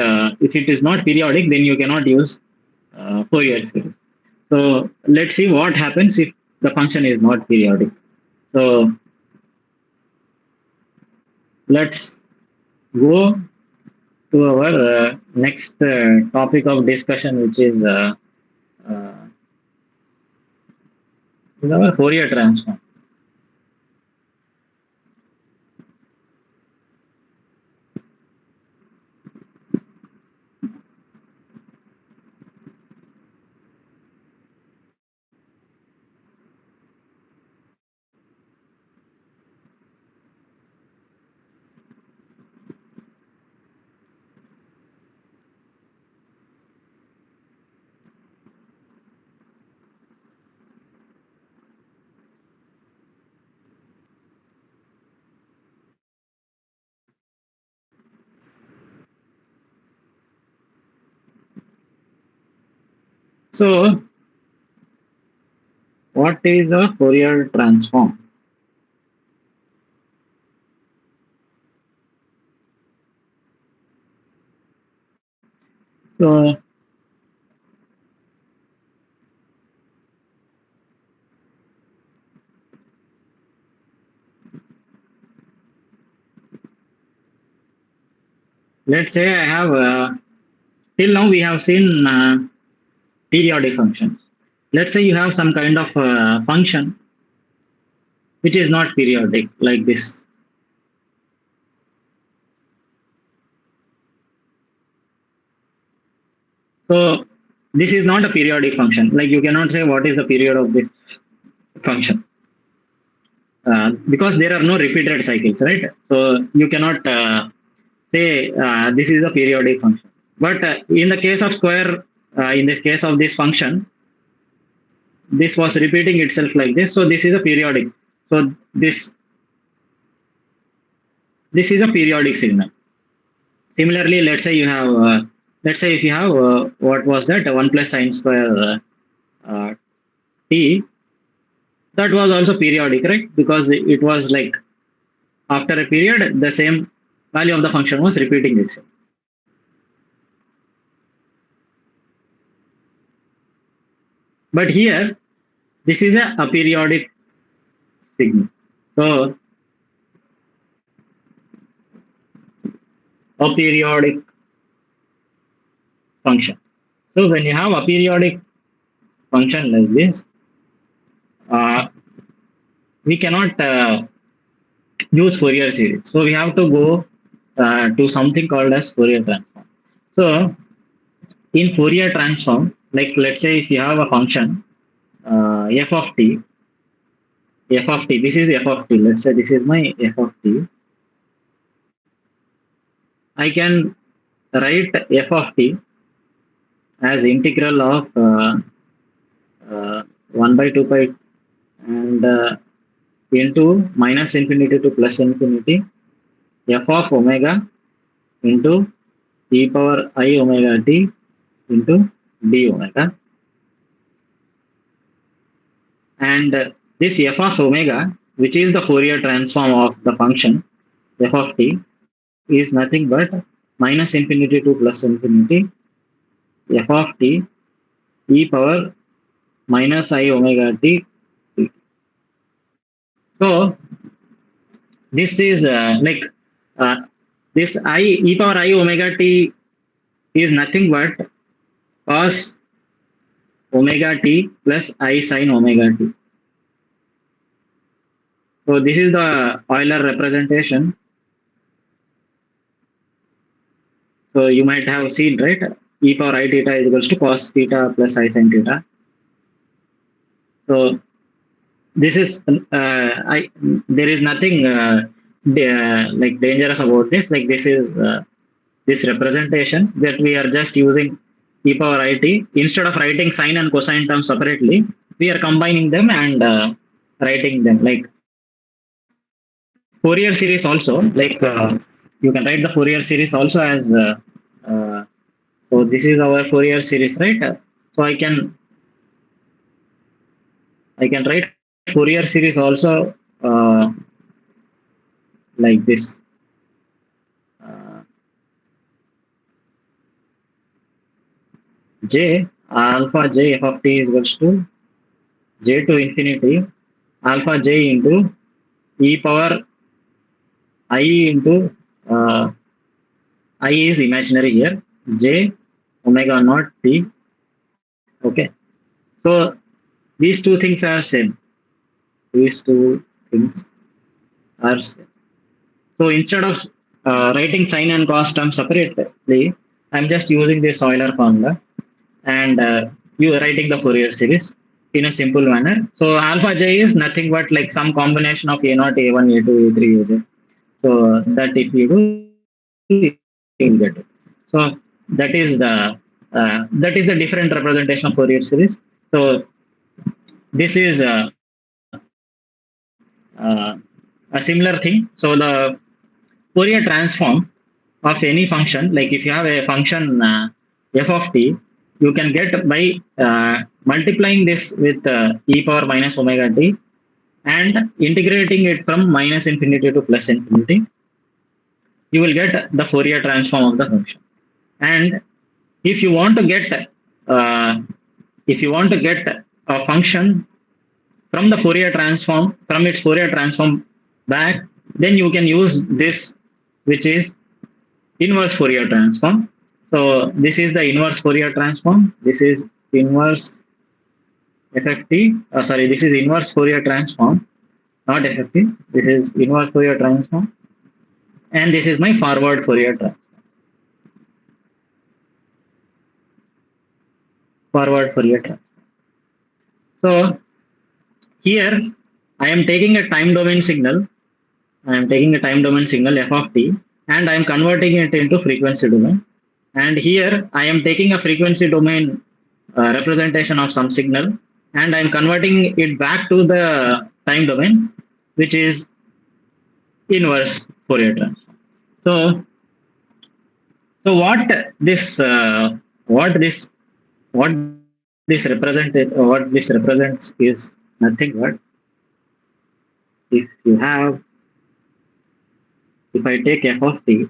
If it is not periodic, then you cannot use Fourier series. So let's see what happens if the function is not periodic. So let's go to our next topic of discussion, which is uh, our Fourier transform. So what is a Fourier transform? So let's say I have till now we have seen periodic functions. Let's say you have some kind of function which is not periodic, like this. So this is not a periodic function. Like you cannot say what is the period of this function because there are no repeated cycles, right? So you cannot say this is a periodic function. But in the case of square, in this case of this function, this was repeating itself like this. So this is a periodic. So this is a periodic signal. Similarly, let's say you have, let's say if you have, what was that, 1 plus sine square t, that was also periodic, right? Because it was like after a period, the same value of the function was repeating itself. But here, this is a aperiodic signal. So aperiodic function. So when you have a periodic function like this, uh, we cannot use Fourier series. So we have to go to something called as Fourier transform. So in Fourier transform, like let's say if you have a function f of t, this is f of t. Let's say this is my f of t. I can write f of t as integral of 1 by 2 pi and into minus infinity to plus infinity f of omega into e power I omega t into d omega. And this f of omega, which is the Fourier transform of the function f of t, is nothing but minus infinity to plus infinity f of t e power minus I omega t. So this is like uh, this I e power I omega t is nothing but cos omega t plus I sin omega t. So this is the Euler representation. So you might have seen, right? E power I theta is equals to cos theta plus I sin theta. So this is there is nothing like dangerous about this. Like this is this representation that we are just using e power I t instead of writing sine and cosine terms separately. We are combining them and writing them like Fourier series also. Like you can write the Fourier series also as uh, so this is our Fourier series, right? So I can write Fourier series also like this. j alpha j f of t is equals to j to infinity alpha j into e power I into uh, I is imaginary here j omega naught t. Okay, so these two things are same. These two things are same. So instead of writing sine and cos terms separately, I'm just using this Euler formula and you writing the Fourier series in a simple manner. So alpha j is nothing but like some combination of a naught, a1, a2, a3, aj. So that if you do, you will get it. So that is the different representation of Fourier series. So this is a similar thing. So the Fourier transform of any function, like if you have a function f of t, you can get by multiplying this with e power minus omega t and integrating it from minus infinity to plus infinity, you will get the Fourier transform of the function. And if you want to get uh, if you want to get a function from the Fourier transform from its Fourier transform back, then you can use this, which is inverse Fourier transform. So this is the inverse Fourier transform. This is inverse FFT. Sorry, this is inverse Fourier transform, not FFT. This is inverse Fourier transform, and this is my forward Fourier transform. Forward Fourier transform. So here I am taking a time domain signal. I am taking a time domain signal f of t, and I am converting it into frequency domain. And here I am taking a frequency domain representation of some signal and I'm converting it back to the time domain, which is inverse Fourier transform. So, so what this represents is nothing but if you have if I take f of t,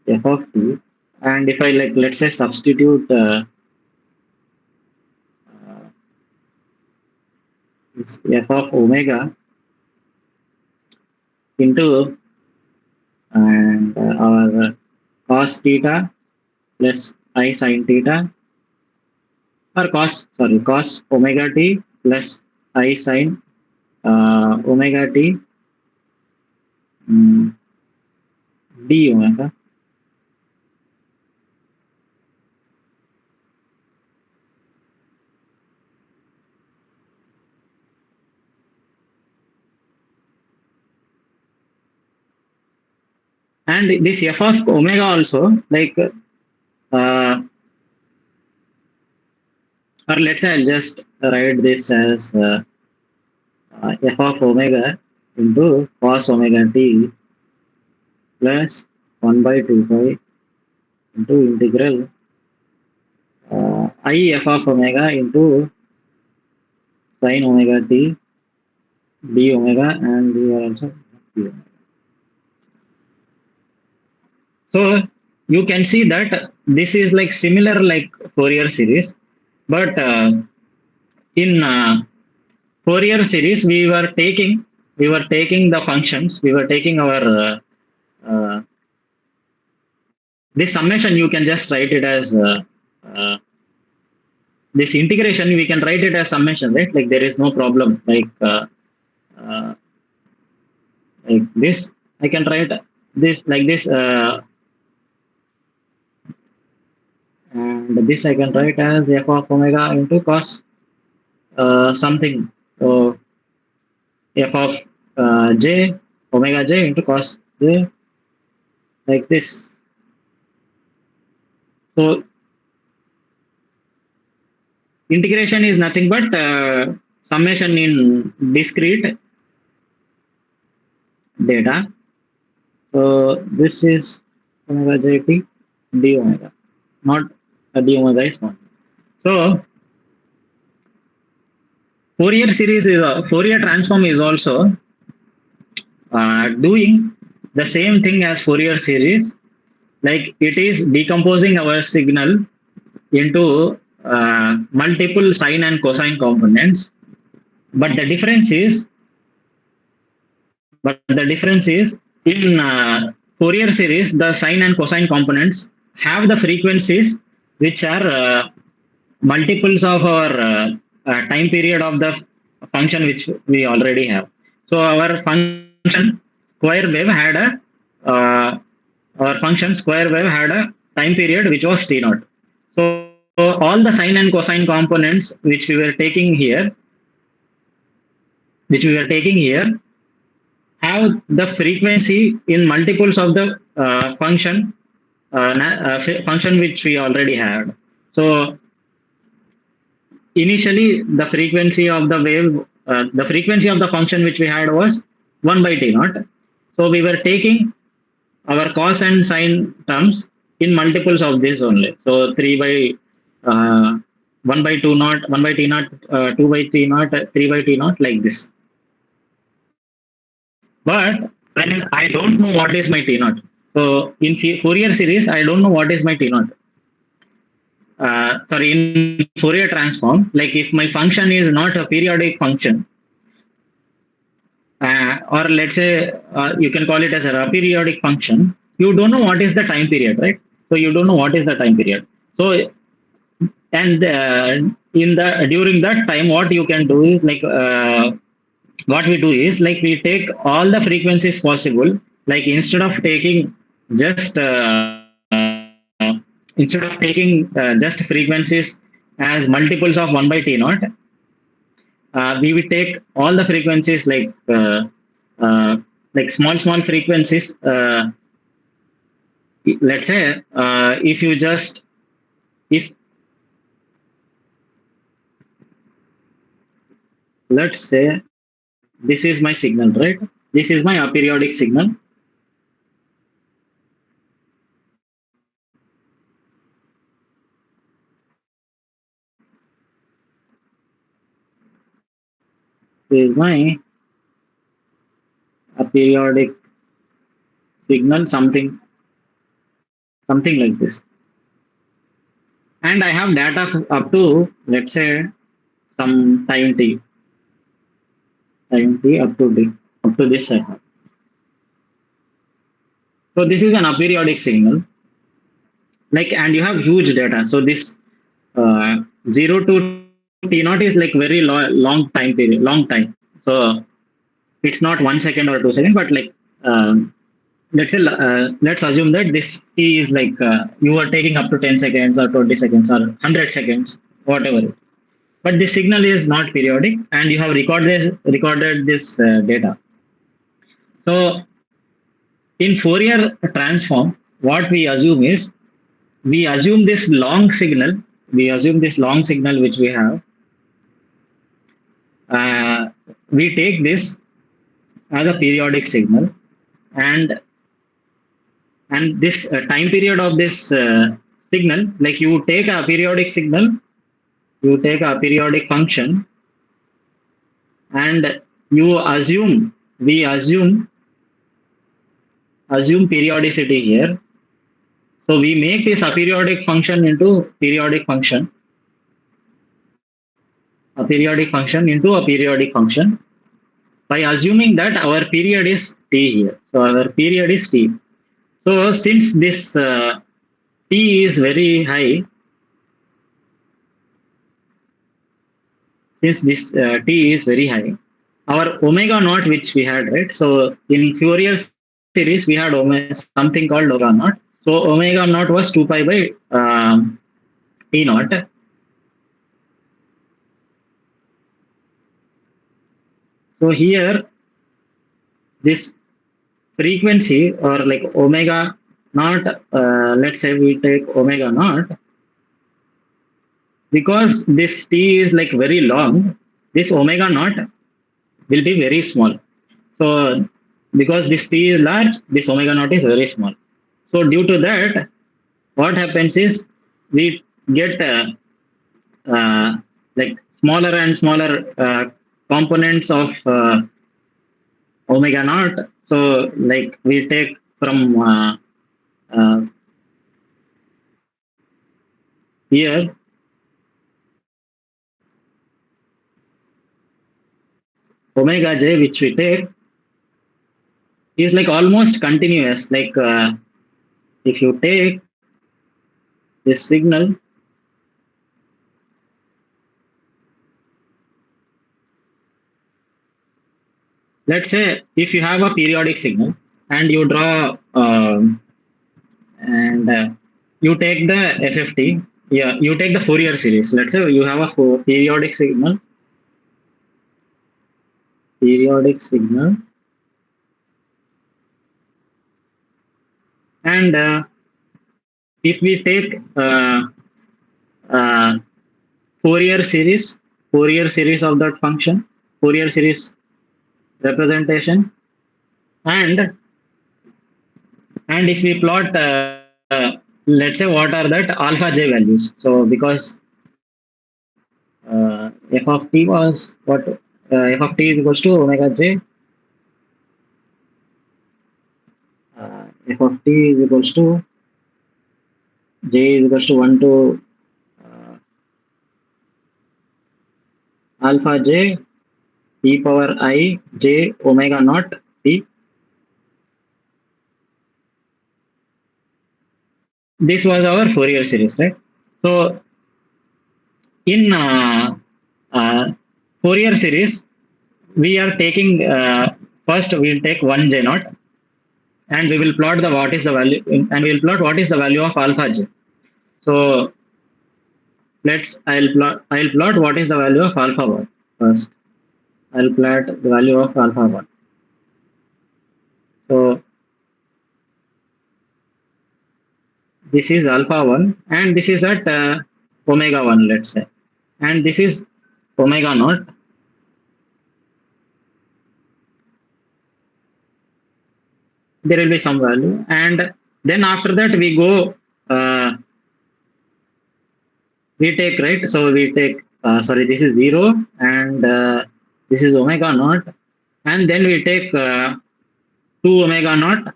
f of t, and if I like let's say substitute f of omega into and our cos theta plus I sin theta or cos omega t plus I sin omega t d omega. And this f of omega also like or let's say I'll just write this as f of omega into cos omega t plus 1 by 2 pi into integral I f of omega into sin omega t d omega and we are also d omega. So you can see that this is like similar like Fourier series, but in Fourier series we were taking the functions, we were taking our this summation. You can just write it as uh, this integration. We can write it as summation, right? Like there is no problem. Uh, like this, I can write this like this. And this I can write as f of omega into cos something. So f of j omega j into cos j like this. So integration is nothing but summation in discrete data. So this is omega j t d omega, not d omega is not. So Fourier series is Fourier transform is also doing the same thing as Fourier series. Like it is decomposing our signal into multiple sine and cosine components. But the difference is, in Fourier series, the sine and cosine components have the frequencies which are multiples of our time period of the function which we already have. So our function square wave had a uh, our function square wave had a time period which was t naught. So all the sine and cosine components which we were taking here have the frequency in multiples of the function which we already had. So initially the frequency of the function which we had was 1 by t naught. So we were taking our cos and sine terms in multiples of this only. So 3 by 1 by 2 naught, 1 by t naught, 2 by t naught, 3 by t naught, like this. But when I don't know what is my t naught, so in Fourier series, I don't know what is my t naught. Sorry, in Fourier transform, like if my function is not a periodic function, or let's say you can call it as a periodic function, you don't know what is the time period, right? So you don't know what is the time period. So and in the during that time, what you can do is like what we do is like we take all the frequencies possible. Like just uh, instead of taking just frequencies as multiples of 1 by t naught, we will take all the frequencies uh, like small frequencies. Let's say if you just if let's say this is my signal, right? This is my aperiodic signal. This is my aperiodic signal, something like this. And I have data up to, let's say, some time t up to this I have. So this is an aperiodic signal, like, and you have huge data. So this 0 to t naught is like very long time period, long time. So it's not 1 second or 2 seconds, but like let's say let's assume that this t is like you are taking up to 10 seconds or 20 seconds or 100 seconds, whatever it is. But this signal is not periodic, and you have recorded this data. So in Fourier transform, what we assume is we assume this long signal. We assume this long signal which we have. Uh, we take this as a periodic signal, and this time period of this signal, like you take a periodic signal, you take a periodic function, and you assume periodicity here. So we make this aperiodic function into periodic function, a periodic function into a periodic function, by assuming that our period is t here. So our period is t. So since this t is very high, our omega naught which we had, right? So in Fourier series we had something called omega naught. So omega naught was 2 pi by t naught. So here this frequency, or like omega naught, let's say we take omega naught, because this t is like very long, this omega naught will be very small. So because this t is large, this omega naught is very small. So due to that, what happens is we get like smaller and smaller components of omega naught. So like we take from uh, here omega j which we take is like almost continuous. Like if you take this signal, let's say if you have a periodic signal and you draw and you take the FFT, yeah, you take the Fourier series. Let's say you have a periodic signal, and if we take uh, Fourier series, Fourier series of that function, Fourier series representation, and if we plot, let's say what are that alpha j values. So because f of t was what f of t is equals to omega j, f of t is equals to j is equals to 1 to uh, alpha j e power I j omega naught t. This was our Fourier series, right? So in uh, Fourier series, we are taking first we'll take 1 j naught, and we will plot the what is the value, and we will plot what is the value of alpha j. So I'll plot what is the value of alpha 1 first. I'll plot the value of alpha 1. So this is alpha 1, and this is at omega 1, let's say, and this is omega naught. There will be some value, and then after that we go we take, right, so we take sorry, this is 0, and this is omega naught, and then we take 2 omega naught,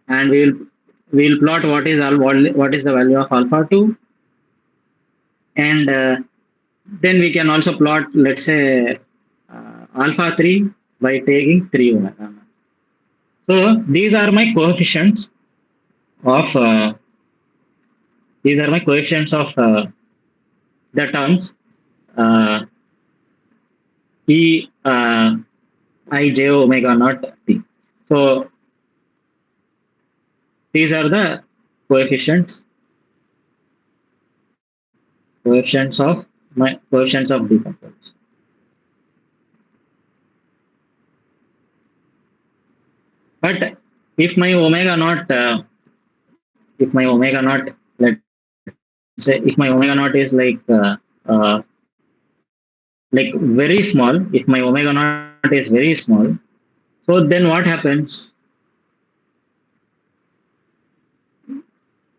and we'll plot what is the value of alpha 2, and then we can also plot, let's say, alpha 3 by taking 3 omega naught. So of these are my coefficients of the terms uh, e I j omega naught t. So these are the coefficients coefficients of decomposition. But if my omega naught let's say if my omega naught is uh, like very small, if my omega naught is very small, so then what happens?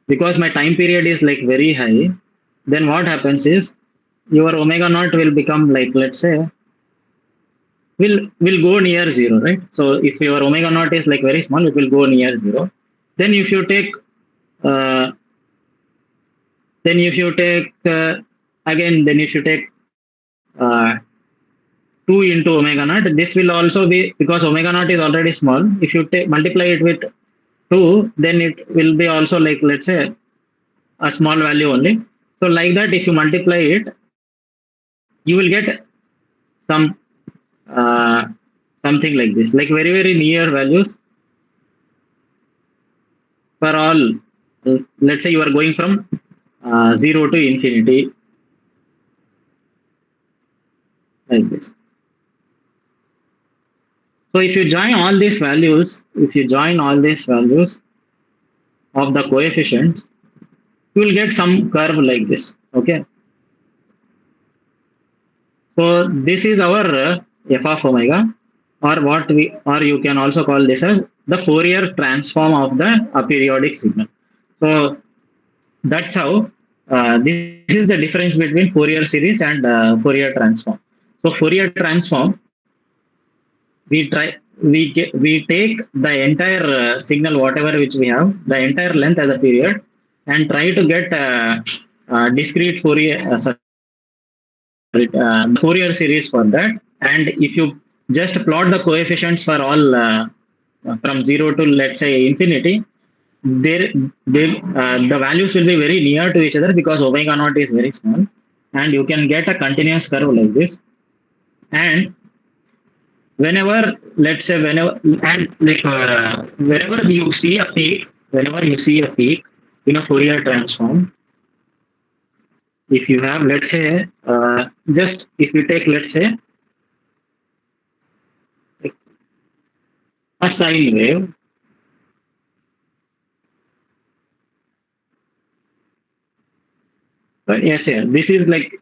Because my time period is like very high, then what happens is your omega naught will become like, let's say, will go near zero, right? So if your omega naught is like very small, it will go near zero. Then if you take uh, then if you take again then if you take uh, 2 into omega naught, this will also be, because omega naught is already small, if you multiply it with 2, then it will be also like, let's say, a small value only. So like that, if you multiply it, you will get some uh, something like this, like very very near values for all. Let's say you are going from 0 to infinity, like this. So if you join all these values, of the coefficients, you will get some curve like this. Okay. So this is our f of omega, or you can also call this as the Fourier transform of the aperiodic signal. So that's how this is the difference between Fourier series and Fourier transform. So Fourier transform, we take the entire signal, whatever which we have, the entire length as a period, and try to get discrete Fourier, the Fourier series for that. And if you just plot the coefficients for all from 0 to, let's say, infinity, there the values will be very near to each other because omega naught is very small, and you can get a continuous curve like this. And whenever, let's say, whenever, and like whenever you see a peak, whenever you see a peak in a Fourier transform, if you have, let's say, just if you take, let's say, a sine wave, yes, yeah, this is like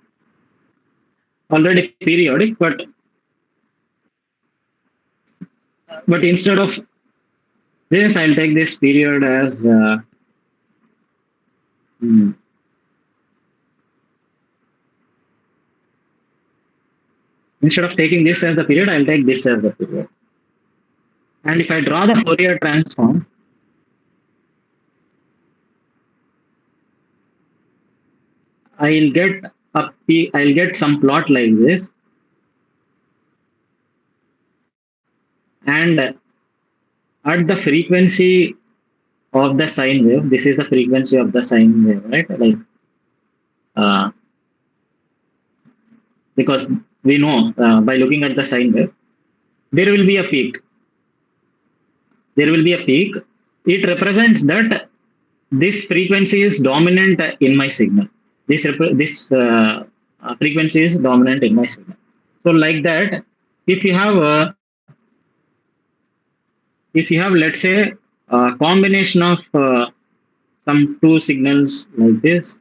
already periodic, but instead of this, I'll take this period as hmm, instead of taking this as the period, I'll take this as the period. And if I draw the Fourier transform, I'll get I'll get some plot like this, and at the frequency of the sine wave, this is the frequency of the sine wave, right? Like uh, because we know by looking at the sine wave, there will be a peak. There will be a peak. It represents that this frequency is dominant in my signal. This frequency is dominant in my signal. So like that, if you have let's say a combination of some two signals like this,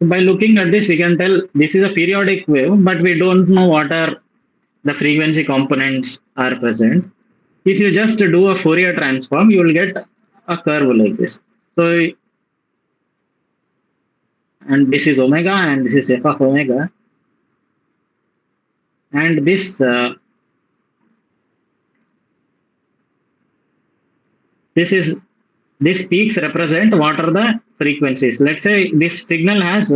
by looking at this, we can tell this is a periodic wave, but we don't know what are the frequency components are present. If you just do a Fourier transform, you will get a curve like this. So, and this is omega, and this is f of omega, and this is these peaks represent what are the frequencies. Let's say this signal has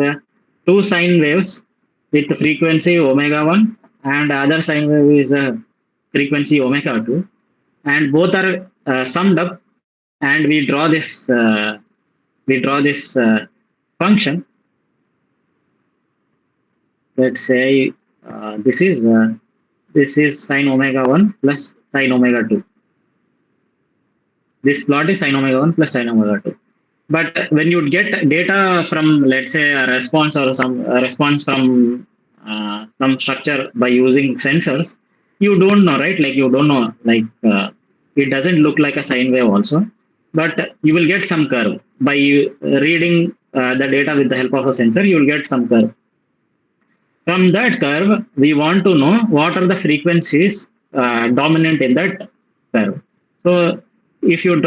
two sine waves with frequency omega 1, and other sine wave is frequency omega 2, and both are summed up, and we draw this function. Let's say this is sine omega 1 plus sine omega 2. This plot is sine omega 1 plus sine omega 2. But when you get data from, let's say, a response or a response from some structure by using sensors, you don't know, right? Like you don't know, like it doesn't look like a sine wave also, but you will get some curve by reading the data with the help of a sensor. You will get some curve. From that curve, we want to know what are the frequencies dominant in that curve. So if you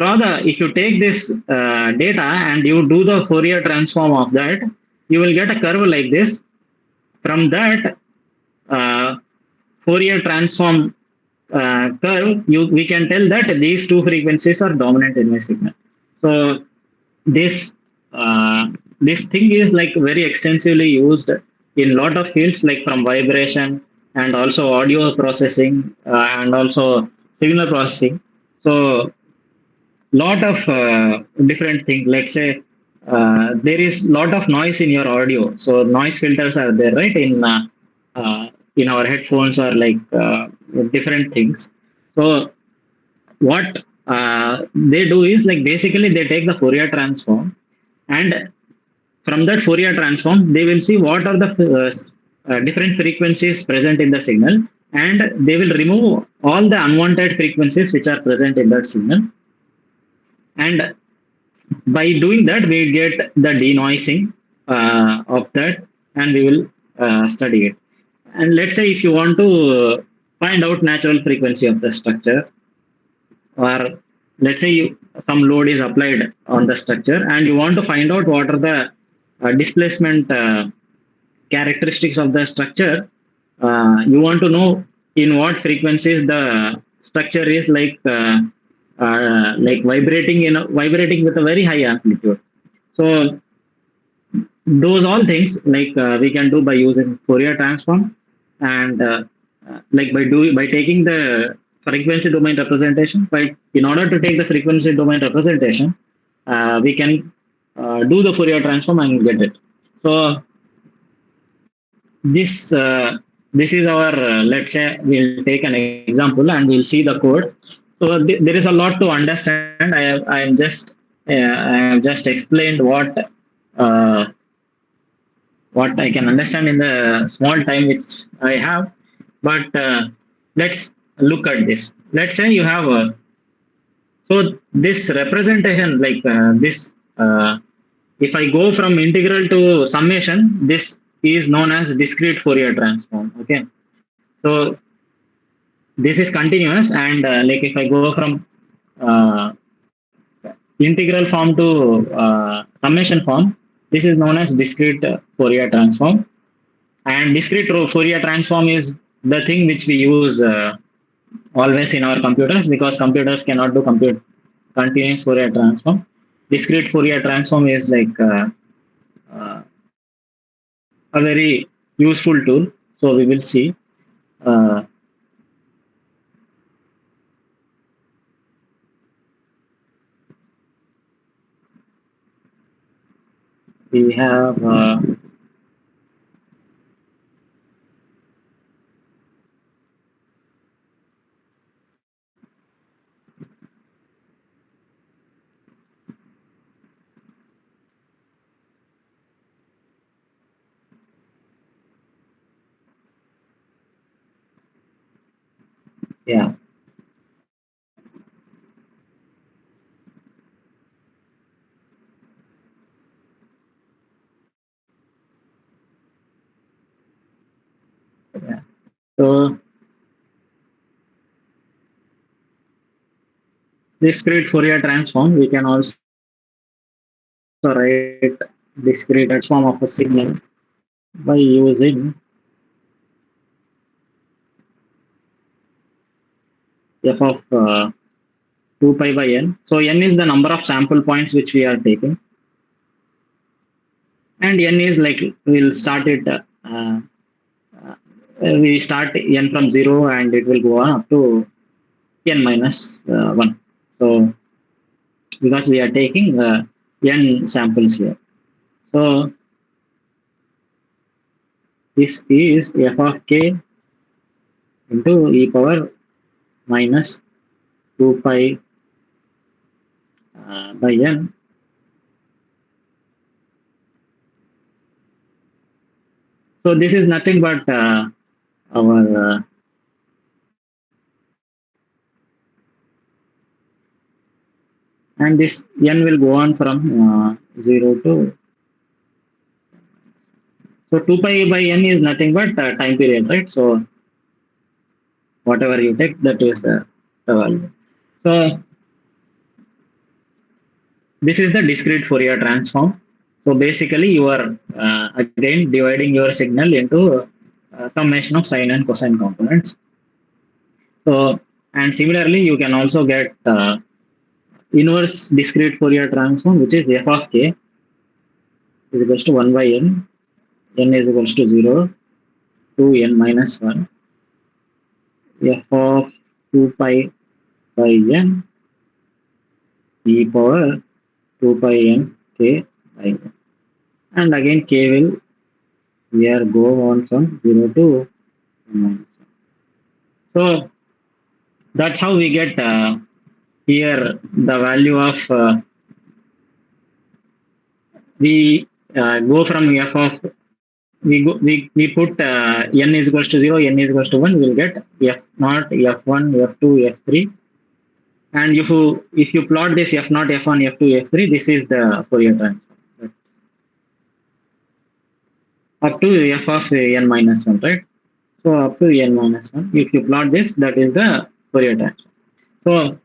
take this data and you do the Fourier transform of that, you will get a curve like this. From that Fourier transform curve, we can tell that these two frequencies are dominant in my signal. So this this thing is like very extensively used in lot of fields, like from vibration and also audio processing and also signal processing. So lot of different things. Let's say there is lot of noise in your audio, so noise filters are there, right, in our headphones or like different things. So what they do is, like, basically they take the Fourier transform, and from that Fourier transform they will see what are the different frequencies present in the signal, and they will remove all the unwanted frequencies which are present in that signal. And by doing that, we get the denoising of that, and we will study it. And let's say if you want to find out natural frequency of the structure, or let's say some load is applied on the structure and you want to find out what are the displacement characteristics of the structure. You want to know in what frequencies the structure is like vibrating with a very high amplitude. So those all things we can do by using Fourier transform, and like by taking the frequency domain representation. But in order to take the frequency domain representation, we can do the Fourier transform and get it. So this is our let's say we'll take an example and we'll see the code. So there is a lot to understand. I have just explained uh, what I can understand in the small time which I have. But let's look at this. Let's say you have so this representation this. If I go from integral to summation, this is known as discrete Fourier transform. Okay, so this is continuous, and like if I go from uh, integral form to summation form, this is known as discrete Fourier transform. And discrete Fourier transform is the thing which we use always in our computers, because computers cannot do continuous Fourier transform. Discrete Fourier transform is uh, a very useful tool. So we will see. Uh, we have yeah. Yeah. So discrete Fourier transform, we can also write discrete transform of a signal by using f of 2 pi by n. So n is the number of sample points which we are taking, and n is like we'll start it. We start n from 0 and it will go on up to n minus 1. So because we are taking n samples here. So this is f of k into e power minus 2 pi by n. So this is nothing but our and this n will go on from 0 to, so 2 pi by n is nothing but time period, right? So whatever you take, that is the value. So this is the discrete Fourier transform. So basically you are again dividing your signal into summation of sine and cosine components. So, and similarly you can also get inverse discrete Fourier transform, which is f of k is equals to 1 by n is equals to 0 to n minus 1, f of 2 pi by n e power 2 pi n k by n. And again k will here go on from 0 to n minus 1. So that's how we get here the value of we go from f of we put n is equals to 0, n is equals to 1, we'll get f naught, f1, f2, f3. And if you plot this f naught, f1, f2, f3, this is the Fourier transform up to f of n minus 1, right? So up to n minus 1. If you plot this, that is the Fourier transform. So,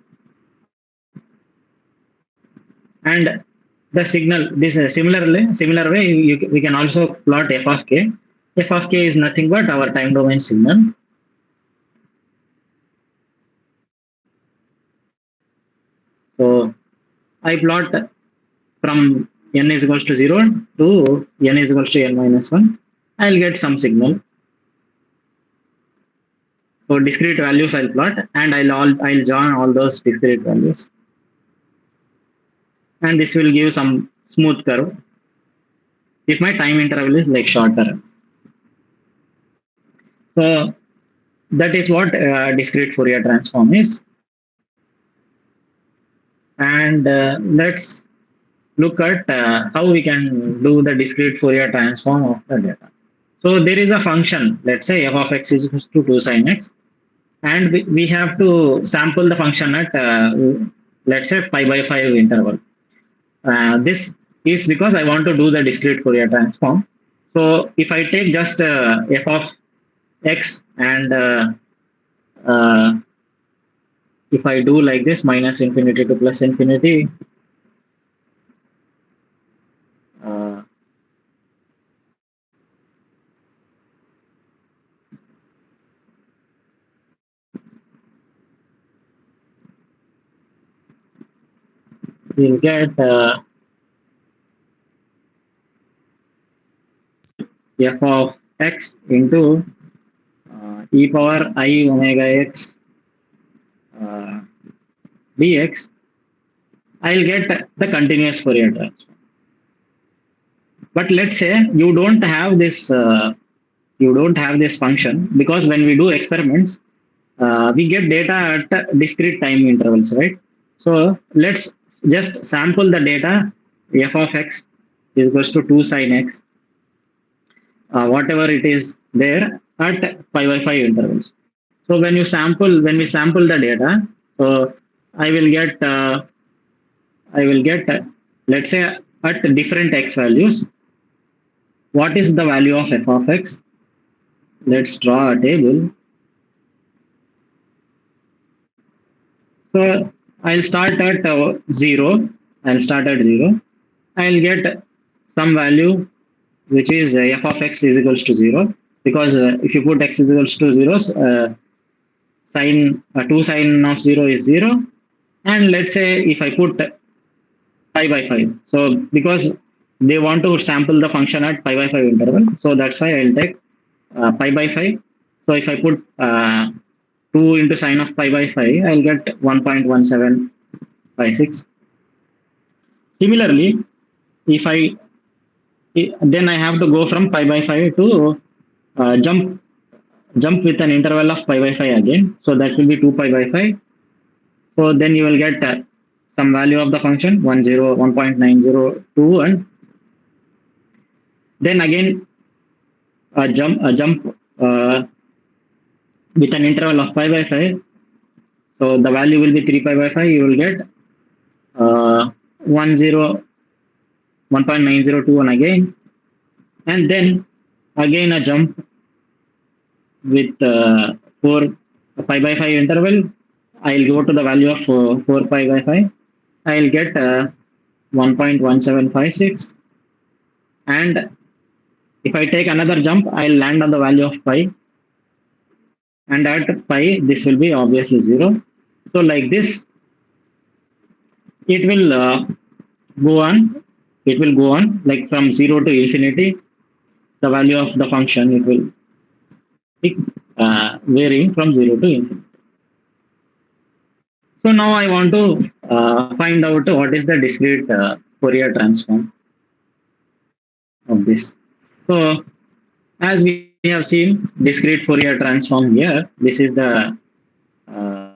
and the signal, this similar way, we can also plot f of k. F of k is nothing but our time domain signal. So I plot from n is equals to 0 to n is equals to n minus 1. I'll get some signal. So discrete values I'll plot, and I'll join all those discrete values, and this will give some smooth curve if my time interval is like shorter. So that is what discrete Fourier transform is. And let's look at how we can do the discrete Fourier transform of the data. So there is a function, let's say f of x is equal to 2 sin x, and we have to sample the function at let's say pi by 5 interval. This is because I want to do the discrete Fourier transform. So if I take just f of x and uh, if I do like this minus infinity to plus infinity, uh, we'll get f of x into e power I omega x uh, dx. I'll get the continuous Fourier transform. But let's say you don't have this function, because when we do experiments, we get data at discrete time intervals, right? So let's just sample the data. F of x is equals to 2 sin x, whatever it is there at pi by 5 intervals. So when we sample the data, so I will get, let's say at different x values, what is the value of f of x? Let's draw a table. So I'll start at 0. I'll start at 0. I'll get some value which is f of x is equals to 0, because if you put x is equals to 0, sine 2 sine of 0 is 0. And let's say if I put pi by 5, so because they want to sample the function at pi by 5 interval, so that's why I'll take pi by 5. So if I put 2 into sine of pi by 5, I'll get 1.1756. Similarly, if I then I have to go from pi by 5 to jump with an interval of pi by 5 again. So that will be 2 pi by 5. So then you will get some value of the function 1.902, and then again a jump with an interval of pi by 5. So the value will be 3 pi by 5. You will get 1.902 again, and then again a jump with 4 pi by 5 interval. I'll go to the value of 4 pi by 5. I'll get 1.1756, and if I take another jump, I'll land on the value of pi, and at pi this will be obviously 0. So like this, it will go on. It will go on like from 0 to infinity. The value of the function, it will be varying from 0 to infinity. So now I want to find out what is the discrete Fourier transform of this. So as we have seen discrete Fourier transform here, this is the uh,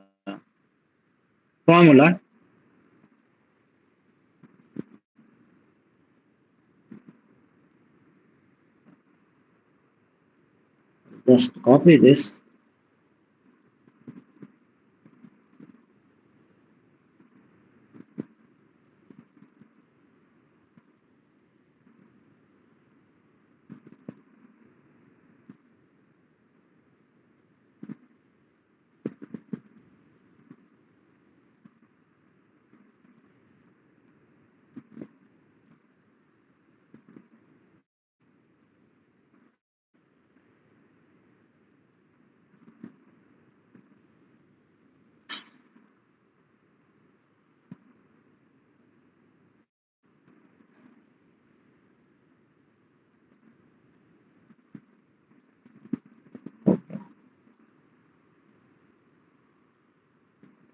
formula. Just copy this.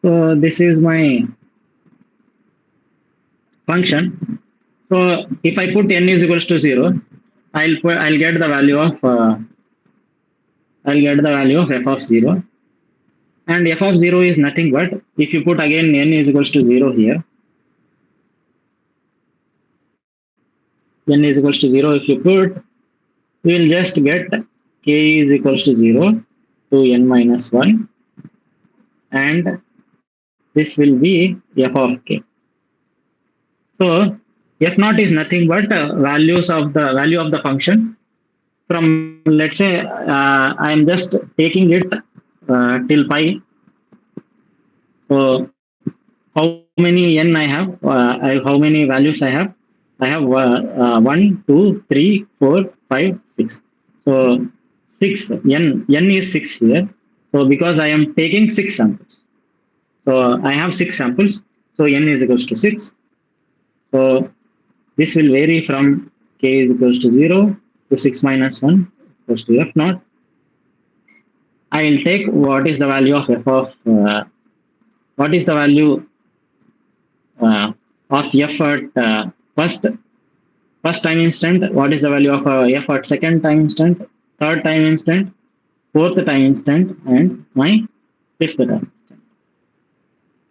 So this is my function. So if I put n is equals to 0, I'll get the value of f of 0, and f of 0 is nothing but, if you put again n is equals to 0 here, n is equals to 0, if you put, we will just get k is equals to 0 to n minus 1, and this will be f of k. So f naught is nothing but values of the value of the function from, let's say, I am just taking it till pi. So how many n I have, how many values I have? I have 1, 2, 3, 4, 5, 6. So 6, n is 6 here. So because I am taking 6 samples. So I have 6 samples. So n is equals to 6. So this will vary from k is equals to 0 to 6 minus 1 equals to f naught. I will take what is the value of f of, what is the value of f at first time instant, what is the value of f at second time instant, third time instant, fourth time instant, and my fifth time.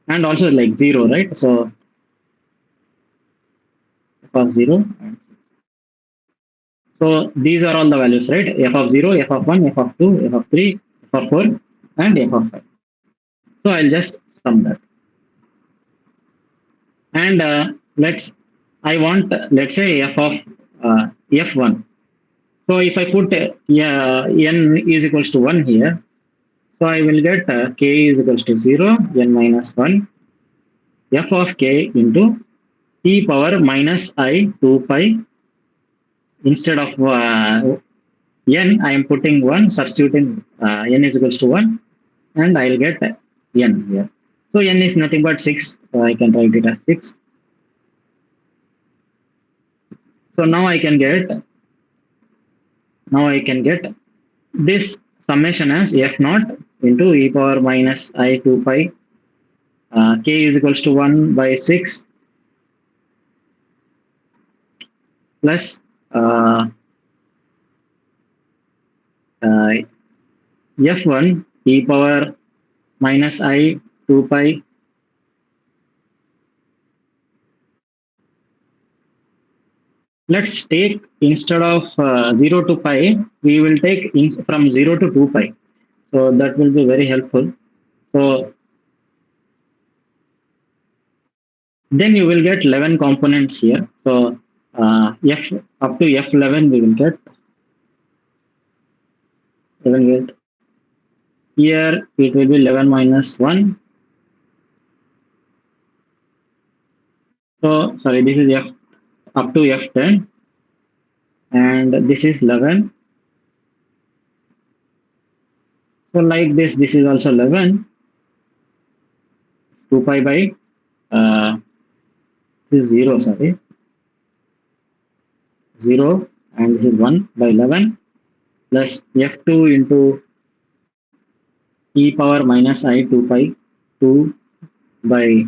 And also like 0, right? So f of 0. So these are all the values, right? F of 0, f of 1, f of 2, f of 3, f of 4, and f of 5. So I'll just sum that. And let's say f of f1. So if I put n is equals to 1 here, so I will get k is equals to 0, n minus 1, f of k into e power minus I 2 pi. Instead of n, I am putting 1, substituting n is equals to 1, and I'll get n here. So n is nothing but 6, so I can write it as 6. So now I can get this summation as f naught into e power minus I 2 pi, k is equals to 1 by 6 plus f1 e power minus I 2 pi let's take, instead of 0 to pi, we will take from 0 to 2 pi. So that will be very helpful. So then you will get 11 components here. So f up to f11 we will get. Here it will be 11 minus 1. So sorry, this is f up to f10, and this is 11. So like this is also 11. 2 pi by this is 0, sorry, 0, and this is 1 by 11 plus f2 into e power minus I 2 pi 2 by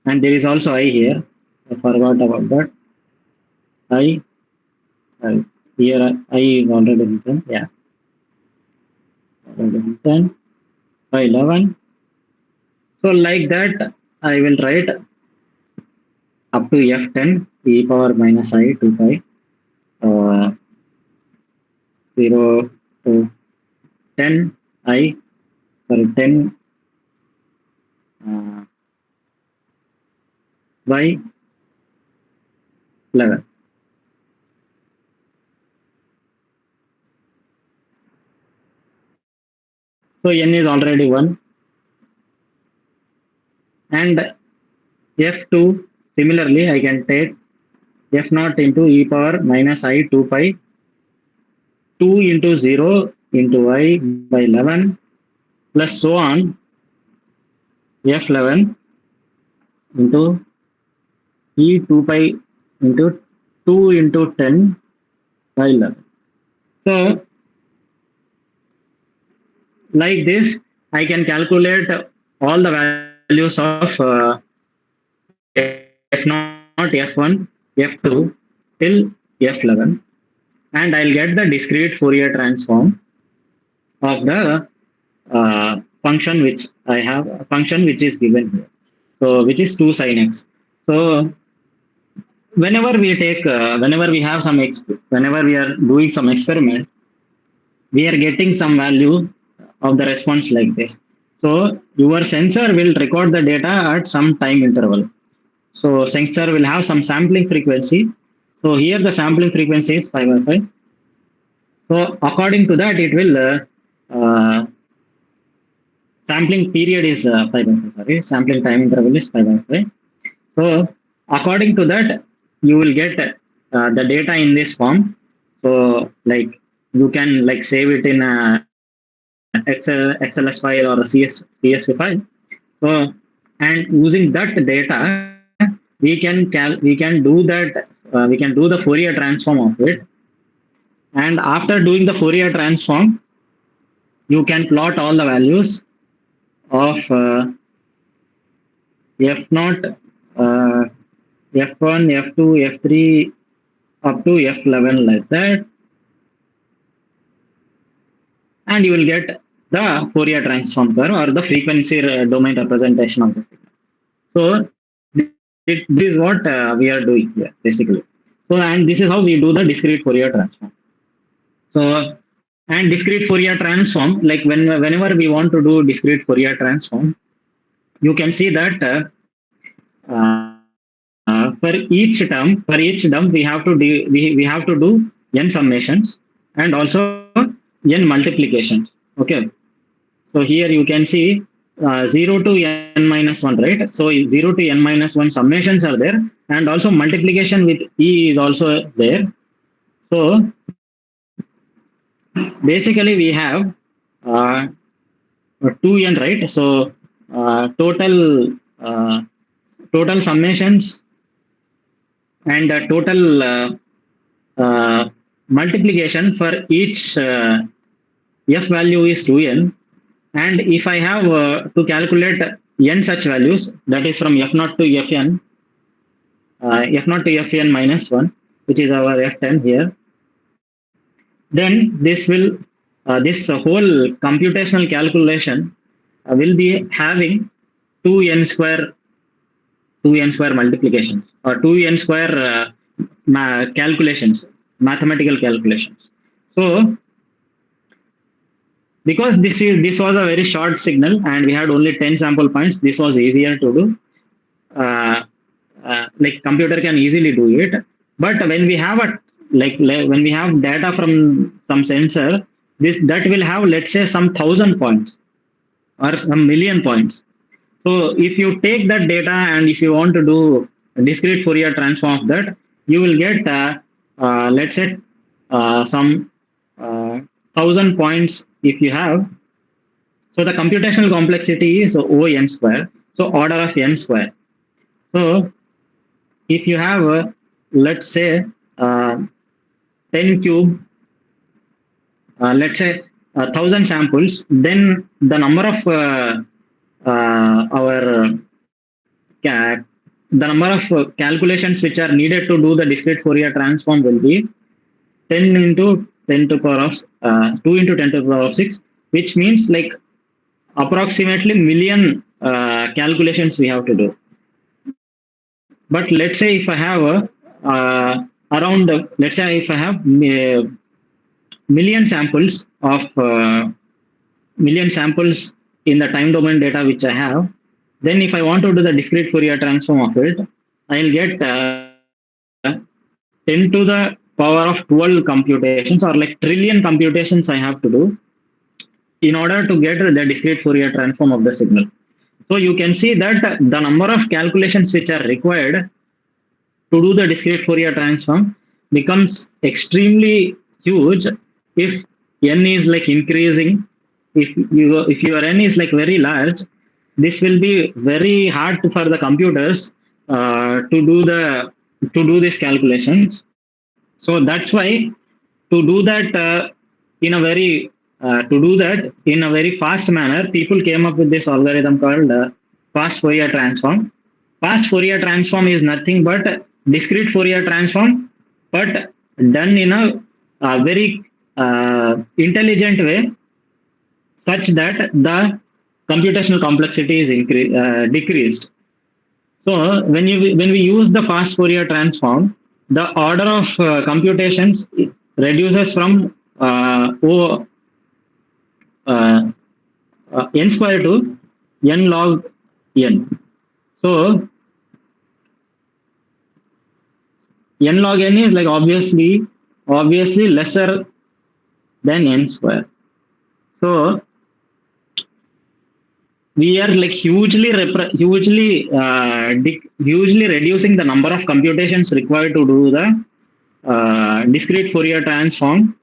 and there is also I here. I forgot about that. I here I is already written. Yeah, already written by 11. So like that, I will write up to f10 e power minus I 2 pi 0 to 10 I, sorry, 10 by 11. So n is already 1. And f2, similarly, I can take f naught into e power minus I 2 pi 2 into 0 into I by 11 plus so on f11 into e 2 pi into 2 into 10 by 11. So like this, I can calculate all the values of F0, F1, F2 till F11, and I'll get the discrete Fourier transform of the function which I have, a function which is given here. So which is 2 sin x. So whenever we have whenever we are doing some experiment, we are getting some value of the response like this. So your sensor will record the data at some time interval. So sensor will have some sampling frequency. So here the sampling frequency is 5 by 5. So according to that, it will sampling period is 5 by 5. Sorry, sampling time interval is 5 by 5. So according to that, you will get the data in this form. So like you can like save it in a XLS file or a CSV file. So and using that data, we can do the Fourier transform of it. And after doing the Fourier transform, you can plot all the values of f naught, f1, f2, f3 up to f11 like that, and you will get the Fourier transform curve or the frequency domain representation of the signal. So this is what we are doing here basically. So and this is how we do the discrete Fourier transform. So and discrete Fourier transform, like whenever we want to do discrete Fourier transform, you can see that for each term we have to we have to do n summations and also n multiplications. Okay, so here you can see 0 to n minus 1, right? So 0 to n minus 1 summations are there, and also multiplication with e is also there. So basically we have uh, 2n, right? So uh, total summations and total multiplication for each f value is 2n. And if I have to calculate n such values, that is from f0 to fn, f0 to fn minus 1, which is our f10 here, then this whole computational calculation will be having 2n square multiplications or 2n square calculations, mathematical calculations. So because this was a very short signal and we had only 10 sample points, this was easier to do. Like computer can easily do it, but when we have when we have data from some sensor, this that will have, let's say, some 1,000 points or some million points. So if you take that data and if you want to do a discrete Fourier transform of that, you will get let's say some 1,000 points if you have. So the computational complexity is O n square, so order of n square. So if you have let's say 10 cube, let's say 1,000 samples, then the number of our the number of calculations which are needed to do the discrete Fourier transform will be 10 into 10 to the power of 2 into 10 to the power of 6, which means like approximately million calculations we have to do. But let's say if I have around let's say if I have million samples of million samples in the time domain data which I have, then if I want to do the discrete Fourier transform of it, I'll get 10 to the power of 12 computations, or like trillion computations I have to do in order to get the discrete Fourier transform of the signal. So you can see that the number of calculations which are required to do the discrete Fourier transform becomes extremely huge if n is like increasing. If your n is like very large, this will be very hard for the computers to do these calculations. So that's why to do that in a very To do that in a very fast manner, people came up with this algorithm called fast Fourier transform. Fast Fourier transform is nothing but discrete Fourier transform, but done in a very intelligent way, such that the computational complexity is decreased. So when we use the fast Fourier transform, the order of computations reduces from uh, n square to n log n. So n log n is like obviously lesser than n square. So we are like hugely reducing the number of computations required to do the discrete Fourier transform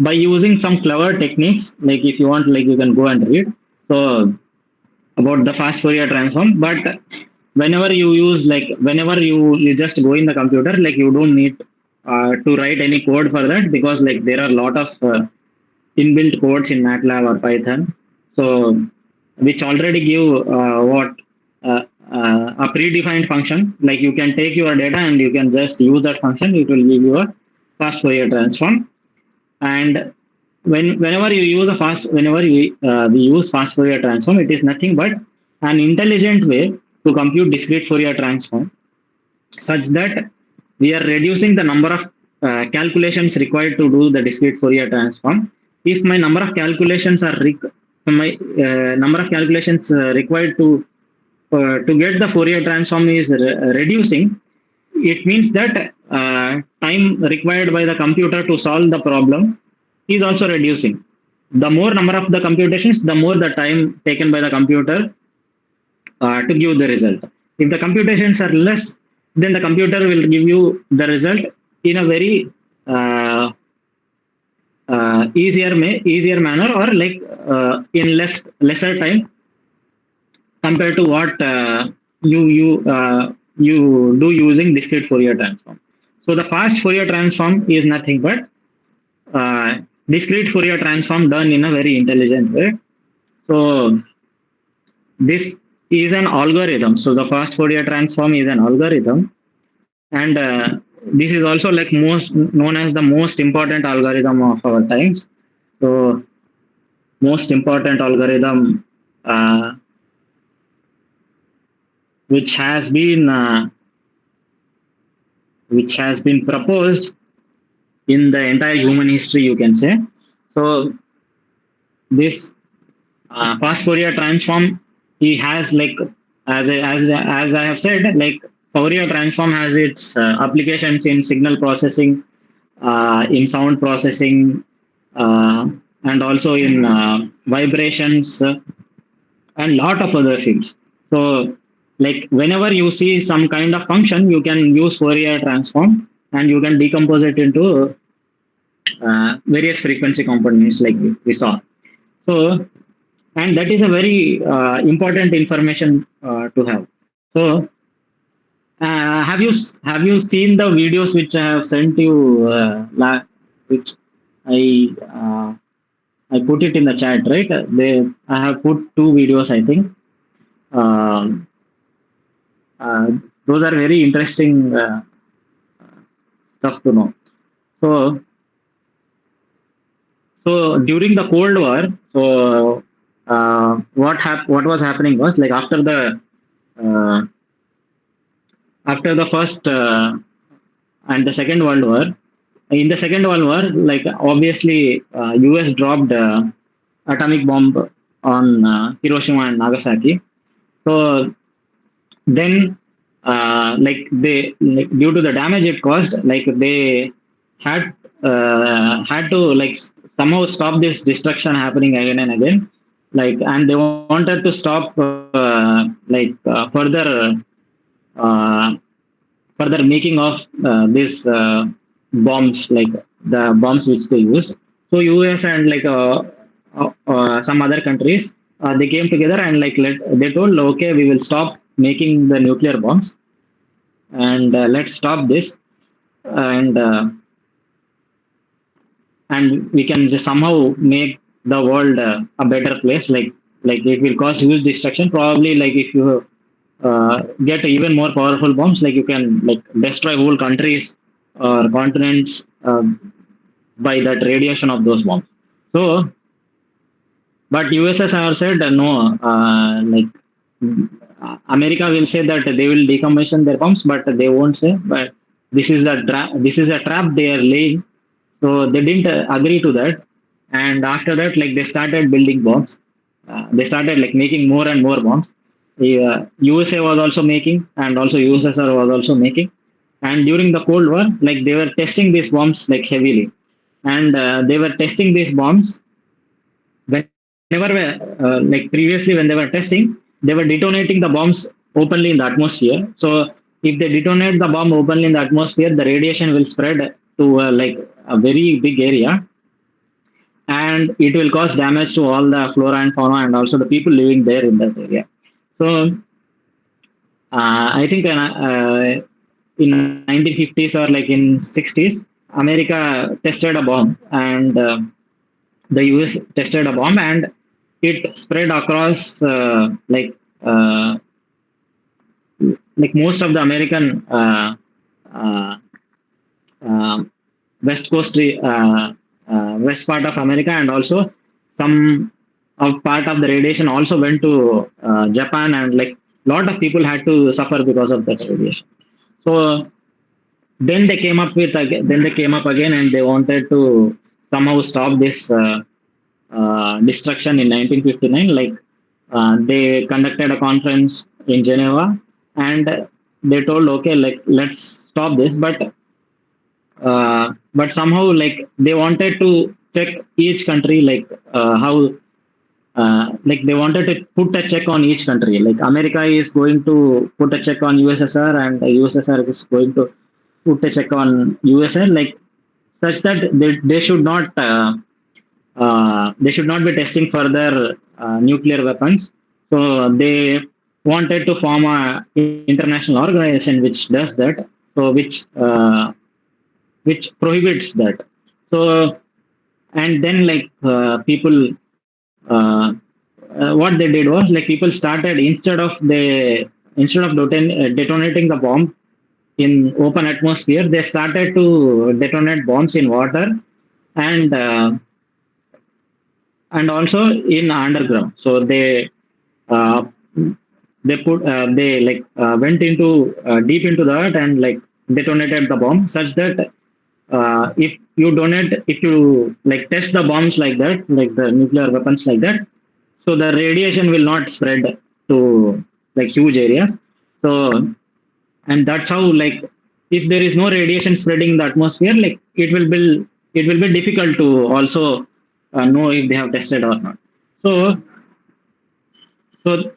by using some clever techniques. Like if you want, like you can go and read. So about the fast Fourier transform, but whenever you just go in the computer, like you don't need to write any code for that, because like there are a lot of inbuilt codes in MATLAB or Python, so which already give what a predefined function. Like you can take your data and you can just use that function. It will give you a fast Fourier transform. And whenever we use fast Fourier transform, it is nothing but an intelligent way to compute discrete Fourier transform, such that we are reducing the number of calculations required to do the discrete Fourier transform. If my number of calculations are number of calculations required to get the Fourier transform is reducing, it means that time required by the computer to solve the problem is also reducing. The more number of the computations, the more the time taken by the computer to give the result. If the computations are less, then the computer will give you the result in a very easier manner, or like in lesser time compared to what you do using discrete Fourier transform. So the fast Fourier transform is nothing but discrete Fourier transform done in a very intelligent way. So this is an algorithm. So the fast Fourier transform is an algorithm, and this is also like most known as the most important algorithm of our times. So most important algorithm which has been proposed in the entire human history, you can say. So this fast Fourier transform, he has like, as I have said, like Fourier transform has its applications in signal processing, in sound processing, and also in vibrations, and lot of other fields. So like whenever you see some kind of function, you can use Fourier transform and you can decompose it into various frequency components like we saw. So, and that is a very important information to have. So have you seen the videos which I have sent you, which I uh, I put it in the chat, right? I have put two videos, I think. Um, uh, those are very interesting stuff to know. So during the Cold War, so what was happening was like uh, after the first and the Second World War. In the Second World War, like obviously, U.S. dropped atomic bomb on Hiroshima and Nagasaki. So then, due to the damage it caused, like they had to like somehow stop this destruction happening again and again. Like, and they wanted to stop uh, further making of these bombs, like the bombs which they used. So US and like some other countries, they came together and like they told, okay, we will stop making the nuclear bombs, and let's stop this, and we can just somehow make the world a better place. Like it will cause huge destruction. Probably like if you get even more powerful bombs, like you can like destroy whole countries or continents by that radiation of those bombs. So, but USSR said no, America will say that they will decommission their bombs, but they won't say. But this is a trap they are laying. So they didn't agree to that. And after that, like they started building bombs. They started like making more and more bombs. The USA was also making, and also USSR was also making. And during the Cold War, like they were testing these bombs like heavily, and they were testing these bombs whenever like previously when they were testing, they were detonating the bombs openly in the atmosphere. So if they detonate the bomb openly in the atmosphere, the radiation will spread to like a very big area, and it will cause damage to all the flora and fauna and also the people living there in that area. So I think in 1950s or like in 60s, America tested a bomb, and the US tested a bomb, and it spread across uh, like most of the American uh, uh, west coast, west part of America, and also some of part of the radiation also went to Japan, and like lot of people had to suffer because of that radiation. So then they came up again, and they wanted to somehow stop this destruction in 1959. Like they conducted a conference in Geneva, and they told, okay, like let's stop this, but somehow like they wanted to check each country, like how like they wanted to put a check on each country. Like America is going to put a check on USSR, and the USSR is going to put a check on USA, like such that they should not they should not be testing further nuclear weapons. So they wanted to form a international organization which does that. So which prohibits that. So and then like people what they did was like people started, instead of detonating the bomb in open atmosphere, they started to detonate bombs in water, and also in underground. So uh, they like went into deep into the earth and like detonated the bomb such that if you like test the bombs like that, like the nuclear weapons like that, so the radiation will not spread to like huge areas. So and that's how like if there is no radiation spreading in the atmosphere, like it will be difficult to also know if they have tested or not. So so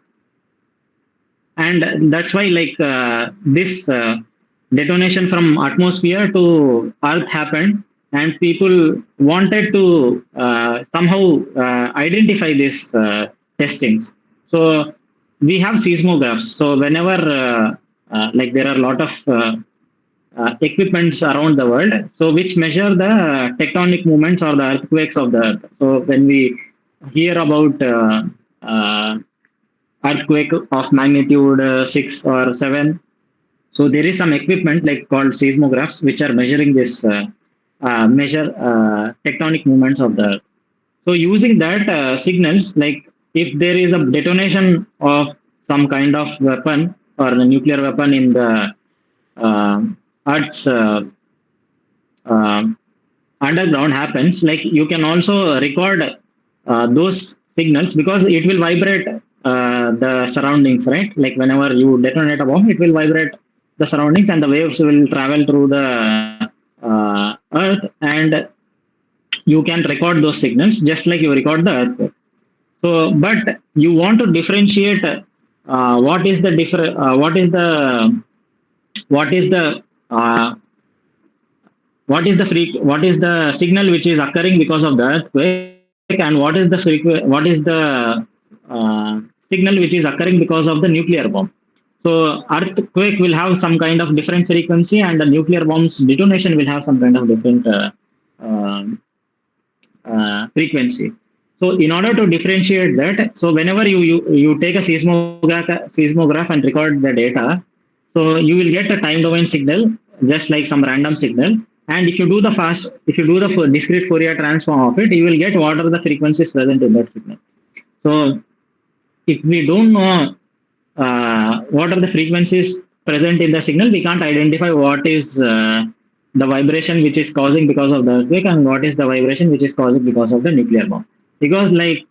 and that's why like this detonation from atmosphere to earth happened, and people wanted to somehow identify these testings. So we have seismographs. So whenever like there are a lot of equipments around the world, so which measure the tectonic movements or the earthquakes of the earth. So when we hear about earthquake of magnitude 6 or 7, so there is some equipment like called seismographs which are measuring this measure tectonic movements of the earth. So using that signals, like if there is a detonation of some kind of weapon or a nuclear weapon in the uh, earth's uh, underground happens, like you can also record those signals, because it will vibrate the surroundings, right? Like whenever you detonate a bomb, it will vibrate the surroundings, and the waves will travel through the earth, and you can record those signals just like you record the earthquake. So but you want to differentiate what is the what is the uh, what is the signal which is occurring because of the earthquake, and what is the signal which is occurring because of the nuclear bomb. So earthquake will have some kind of different frequency, and the nuclear bomb's detonation will have some kind of different uh, frequency. So in order to differentiate that, so whenever you take a seismograph and record the data, so you will get a time domain signal, just like some random signal. And if you do the discrete Fourier transform of it, you will get what are the frequencies present in that signal. So if we don't know what are the frequencies present in the signal, we can't identify what is the vibration which is causing because of the earthquake and what is the vibration which is causing because of the nuclear bomb. Because like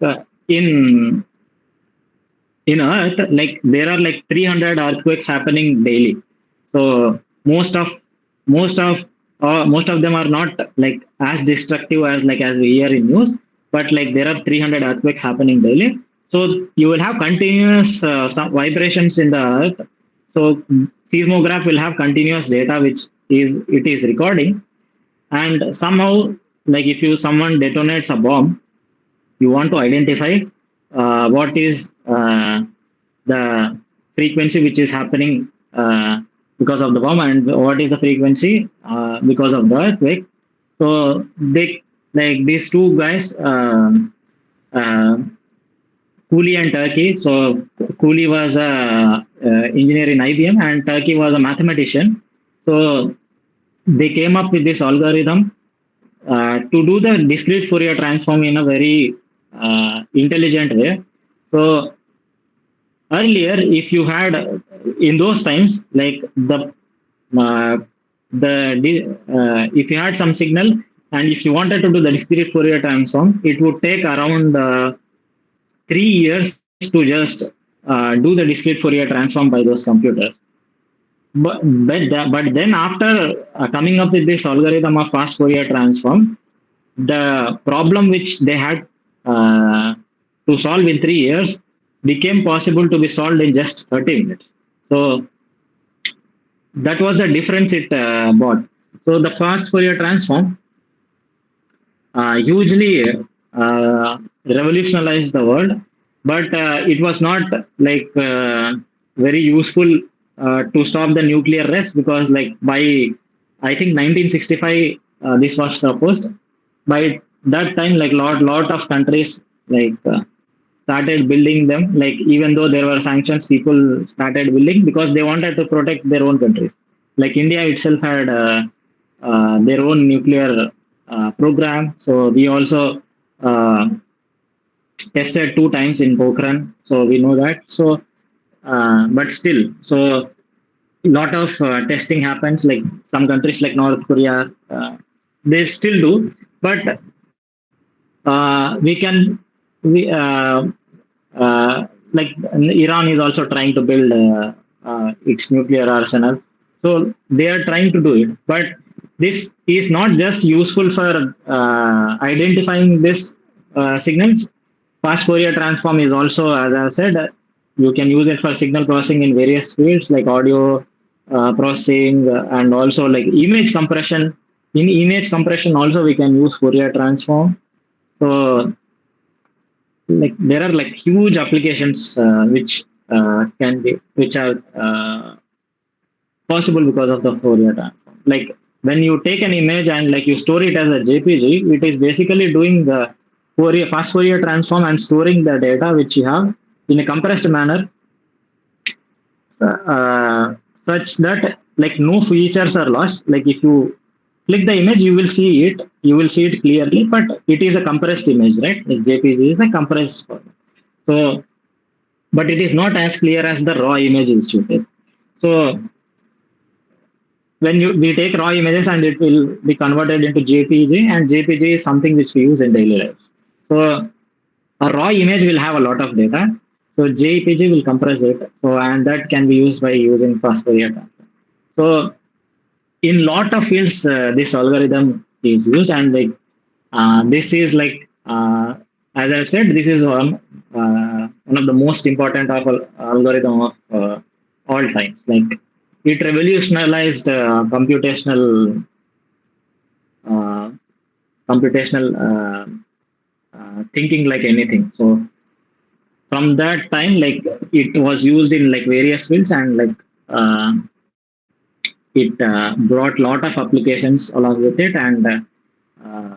in Earth, like there are like 300 earthquakes happening daily. So most of them are not like as destructive as like as we hear in news, but like there are 300 earthquakes happening daily. So you will have continuous some vibrations in the Earth. So seismograph will have continuous data which is it is recording, and somehow like if you someone detonates a bomb, you want to identify what is the frequency which is happening because of the bomb and what is the frequency because of the earthquake. So they like these two guys, uh, Cooley and Turkey. So Cooley was a engineer in IBM and Turkey was a mathematician. So they came up with this algorithm to do the discrete Fourier transform in a very intelligent way. So earlier, if you had in those times, like uh, if you had some signal and if you wanted to do the discrete Fourier transform, it would take around 3 years to just do the discrete Fourier transform by those computers. But then after coming up with this algorithm of fast Fourier transform, the problem which they had to solve in 3 years became possible to be solved in just 30 minutes. So that was the difference it brought. So the fast Fourier transform hugely revolutionized the world, but it was not like very useful to stop the nuclear rest because like by I think 1965 this was supposed. By that time, like lot of countries like started building them. Like even though there were sanctions, people started building because they wanted to protect their own countries. Like India itself had their own nuclear program. So we also uh, tested 2 times in Pokhran. So we know that. So but still, so a lot of testing happens. Like some countries like North Korea, they still do, but we can we like Iran is also trying to build its nuclear arsenal. So they are trying to do it, but this is not just useful for identifying this signals. Fast Fourier transform is also, as I said, you can use it for signal processing in various fields like audio processing and also like image compression. In image compression, also we can use Fourier transform. So like there are like huge applications which can be which are possible because of the Fourier transform. Like when you take an image and like you store it as a JPG, it is basically doing the fast Fourier transform and storing the data which you have in a compressed manner, uh, such that like no features are lost. Like if you click the image, you will see it clearly, but it is a compressed image, right? Like JPG is a compressed format. So but it is not as clear as the raw image which you take. So when you we take raw images and it will be converted into JPG, and JPG is something which we use in daily life. So a raw image will have a lot of data. So JPG will compress it. So and that can be used by using fast Fourier transform. So in lot of fields, this algorithm is used, and like this is like as I've said, this is one of the most important of algorithm of all times. Like it revolutionized uh, computational thinking like anything. So from that time, like it was used in like various fields, and like uh, it brought lot of applications along with it, and uh,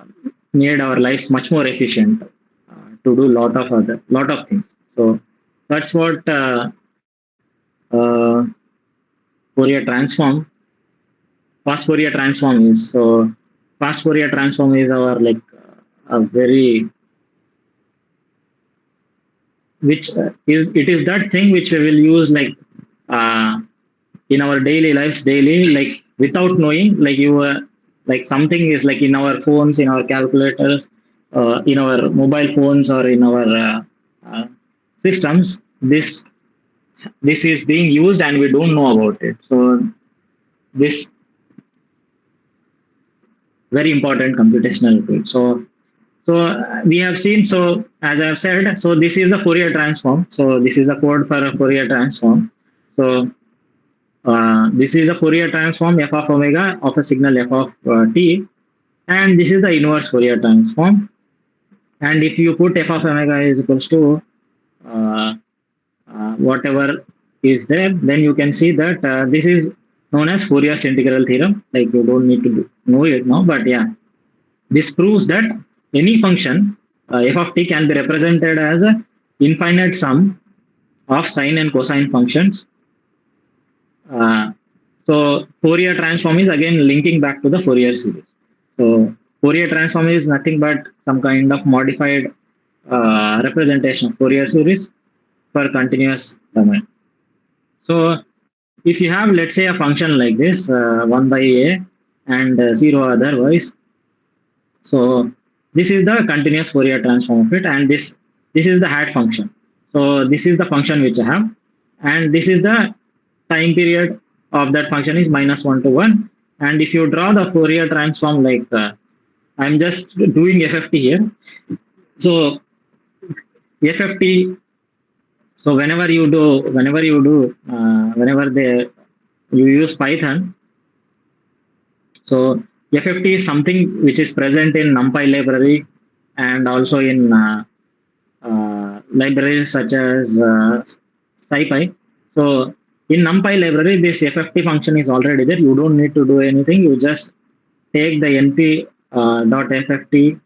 made our lives much more efficient to do lot of things. So that's what uh, Fourier transform, fast Fourier transform is. So fast Fourier transform is our like a very which is it is that thing which we will use like uh, in our daily lives daily, like without knowing, like you like something is like in our phones, in our calculators, in our mobile phones, or in our uh, systems. This is being used and we don't know about it. So this very important computational tool. So we have seen, so as I have said, so this is a Fourier transform. So this is a code for a Fourier transform. So this is a Fourier transform f of omega of a signal f of t, and this is the inverse Fourier transform. And if you put f of omega is equals to uh, whatever is there, then you can see that this is known as Fourier's integral theorem. Like you don't need to know it now, but yeah, this proves that any function f of t can be represented as a infinite sum of sine and cosine functions. Uh, so Fourier transform is again linking back to the Fourier series. So Fourier transform is nothing but some kind of modified representation of Fourier series for continuous domain. So if you have, let's say, a function like this, 1 by a and 0 otherwise, so this is the continuous Fourier transform of it, and this is the hat function. So this is the function which I have, and this is the time period of that function is -1 to 1. And if you draw the Fourier transform, like I'm just doing FFT here. So FFT. So whenever you use Python, so FFT is something which is present in NumPy library and also in libraries such as SciPy. So in NumPy library, this FFT function is already there. You don't need to do anything. You just take the np dot fft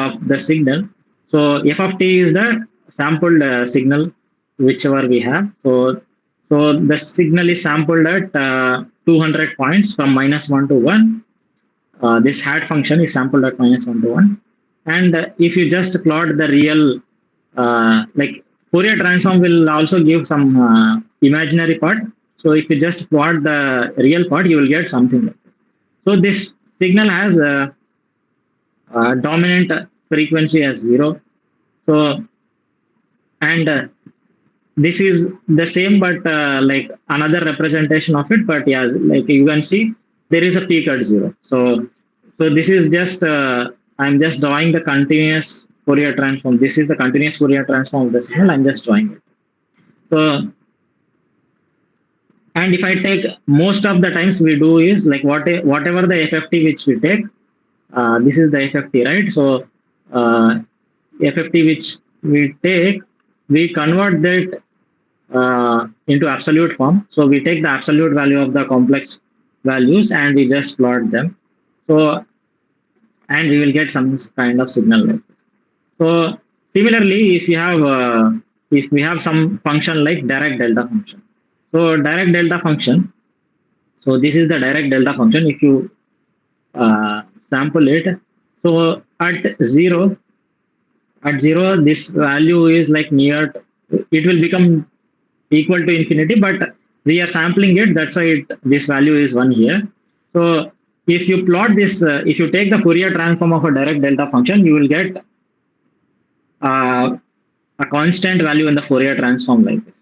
of the signal. So f of t is the sampled signal whichever we have. So the signal is sampled at 200 points from -1 to 1. This hat function is sampled at -1 to 1. And if you just plot the real, like Fourier transform will also give some imaginary part. So if you just plot the real part, you will get something like this. So this signal has a dominant frequency as 0. So, and this is the same, but like another representation of it. But yes, like you can see, there is a peak at 0. So this is just I'm just drawing the continuous Fourier transform. This is the continuous Fourier transform of the signal. I'm just drawing it. So, and if I take, most of the times we do is like whatever the FFT which we take, this is the FFT, right? So FFT which we take, we convert that into absolute form. So we take the absolute value of the complex values and we just plot them. So, and we will get some kind of signal like this. So similarly, if we have some function like Dirac delta function. So Dirac delta function. So this is the Dirac delta function. If you sample it, so at zero, this value is like near. It will become equal to infinity, but we are sampling it. That's why this value is 1 here. So if you plot this, if you take the Fourier transform of a Dirac delta function, you will get a constant value in the Fourier transform like this.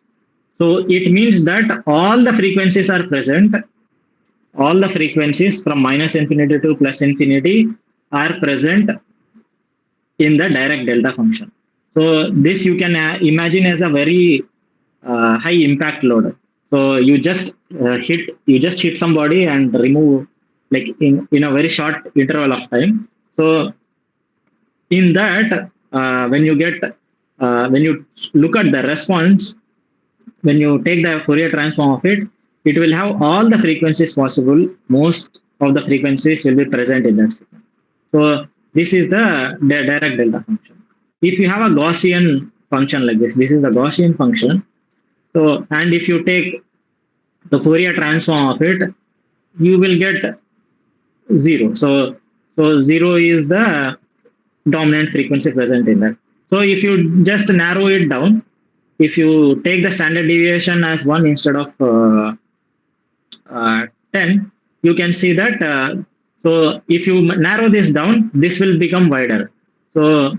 So it means that all the frequencies are present. All the frequencies from -infinity to +infinity are present in the Dirac delta function. So this you can imagine as a very high impact load. So you just hit somebody and remove, like in a very short interval of time. So in that, when you look at the response, when you take the Fourier transform of it, it will have all the frequencies possible. Most of the frequencies will be present in that signal. So this is the direct delta function. If you have a Gaussian function like this is the Gaussian function. So, and if you take the Fourier transform of it, you will get zero. So zero is the dominant frequency present in that. So if you just narrow it down, if you take the standard deviation as 1 instead of 10, you can see that. So if you narrow this down, this will become wider. So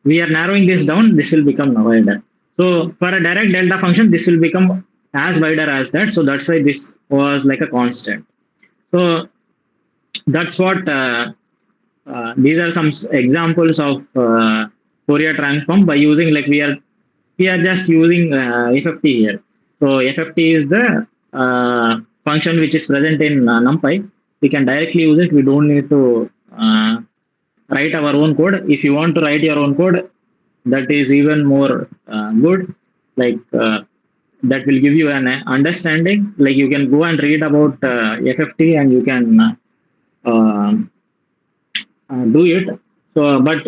we are narrowing this down, this will become wider. So for a direct delta function, this will become as wider as that. So that's why this was like a constant. So that's what these are some examples of Fourier transform by using, like, we are just using FFT here. So FFT is the function which is present in NumPy. We can directly use it. We don't need to write our own code. If you want to write your own code, that is even more good. Like that will give you an understanding. Like you can go and read about FFT and you can do it. So, but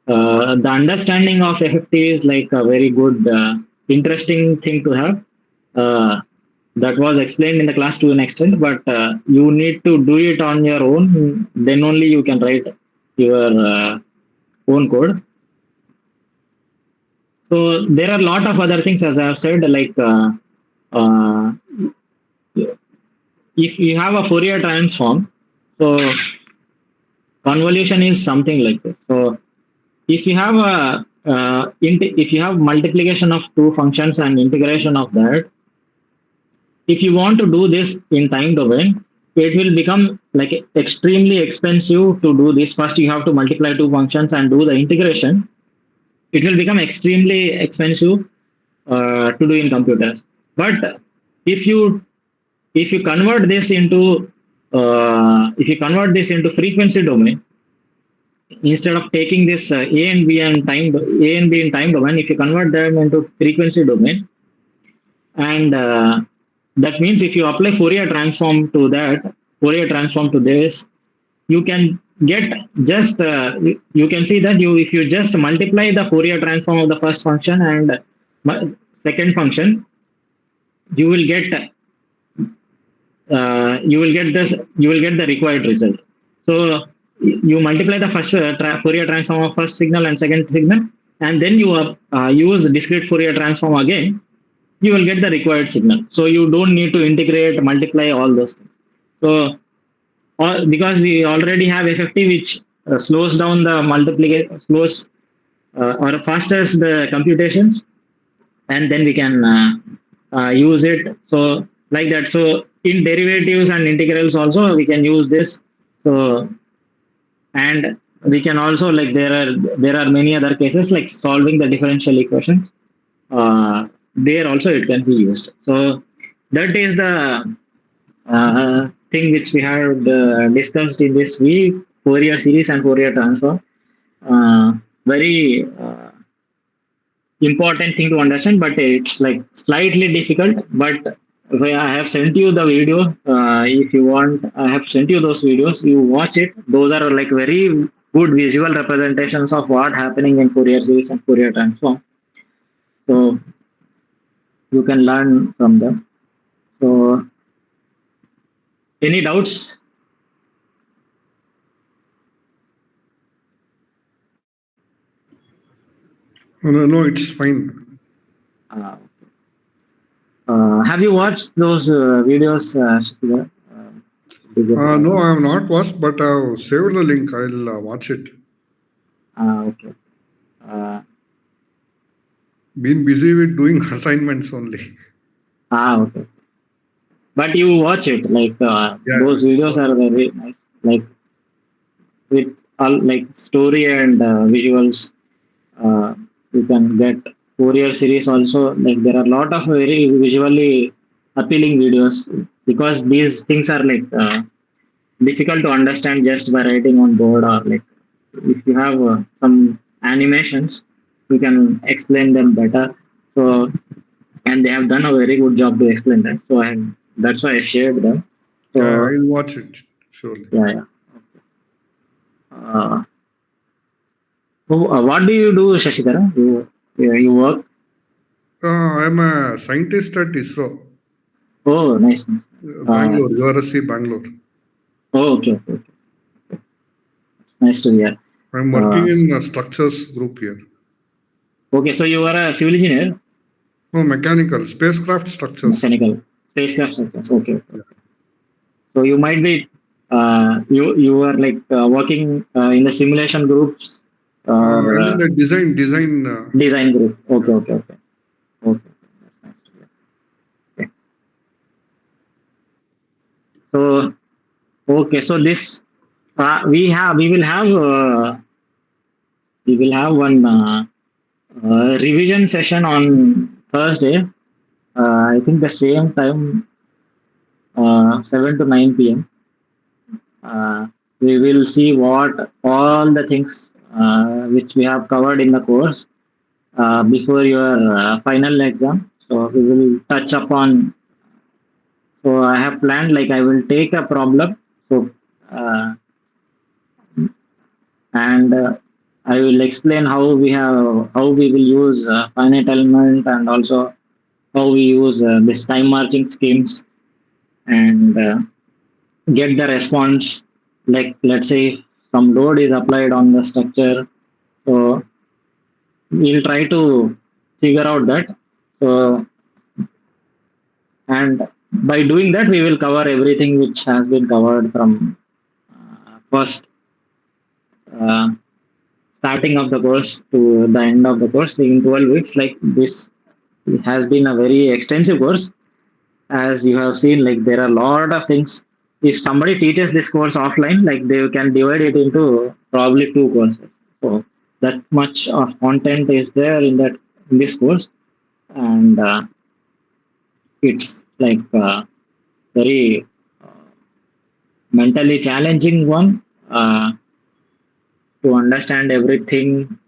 the understanding of FFT is like a very good, interesting thing to have. That was explained in the class to an extent, but you need to do it on your own. Then only you can write your own code. So there are a lot of other things, as I have said, like uh, if you have a Fourier transform, so convolution is something like this. So if you have a if you have multiplication of two functions and integration of that, if you want to do this in time domain, it will become like extremely expensive to do this. First, you have to multiply two functions and do the integration. It will become extremely expensive to do in computers. But if you convert this into frequency domain, instead of taking this a and b in time domain, if you convert them into frequency domain, and that means if you apply Fourier transform to this, you can get just you can see that if you just multiply the Fourier transform of the first function and second function, you will get you will get the required result. So you multiply the first Fourier transform of first signal and second signal, and then you use discrete Fourier transform again, you will get the required signal. So you don't need to integrate, multiply, all those things. So because we already have FFT, which slows down the multiplication, slows or fasters the computations, and then we can use it. So like that. So in derivatives and integrals also we can use this. So, and we can also, like, there are many other cases like solving the differential equations. There also it can be used. So that is the thing which we have discussed in this week: Fourier series and Fourier transform. Very important thing to understand, but it's like slightly difficult. But I have sent you the video. If you want, I have sent you those videos. You watch it. Those are like very good visual representations of what happening in Fourier series and Fourier transform. So you can learn from them. So any doubts? No, it's fine. Have you watched those videos, Shashida? No, I have not watched, but I've saved the link. I'll watch it. Okay. Been busy with doing assignments only. Okay. But you watch it, like those videos are very nice, like with all like story and visuals. You can get Fourier series also. Like there are a lot of very visually appealing videos, because these things are like difficult to understand just by writing on board, or like if you have some animations, you can explain them better. So, and they have done a very good job to explain that. So that's why I shared them. So Yeah, I'll watch it surely. yeah. Uh, what do you do, Shashikara? You work? I'm a scientist at ISRO, Oh, nice. Nice. Bangalore, URSC, Bangalore. Oh, okay, okay, okay. Nice to hear. I'm working Uh, in a structures group here. okay, so you are a civil engineer, No, mechanical, spacecraft structures. mechanical, spacecraft systems. Okay, okay. Yeah. So you might be you are like working in the simulation groups or I'm in the design. design group. Okay, Yeah. okay, okay, okay. That's nice to hear. Okay. So okay, so this we will have one revision session on Thursday. I think the same time, 7 to 9 p.m. We will see what all the things which we have covered in the course before your final exam. So we will touch upon. So I have planned like I will take a problem. So uh, and I will explain how we will use finite element and also how we use this time marching schemes and get the response. Like let's say some load is applied on the structure, so we'll try to figure out that. So and by doing that, we will cover everything which has been covered from first uh, starting of the course to the end of the course in 12 weeks. Like this has been a very extensive course. As you have seen, like there are a lot of things. If somebody teaches this course offline, like they can divide it into probably two courses. So that much of content is there in this course, and it's like very mentally challenging one to understand everything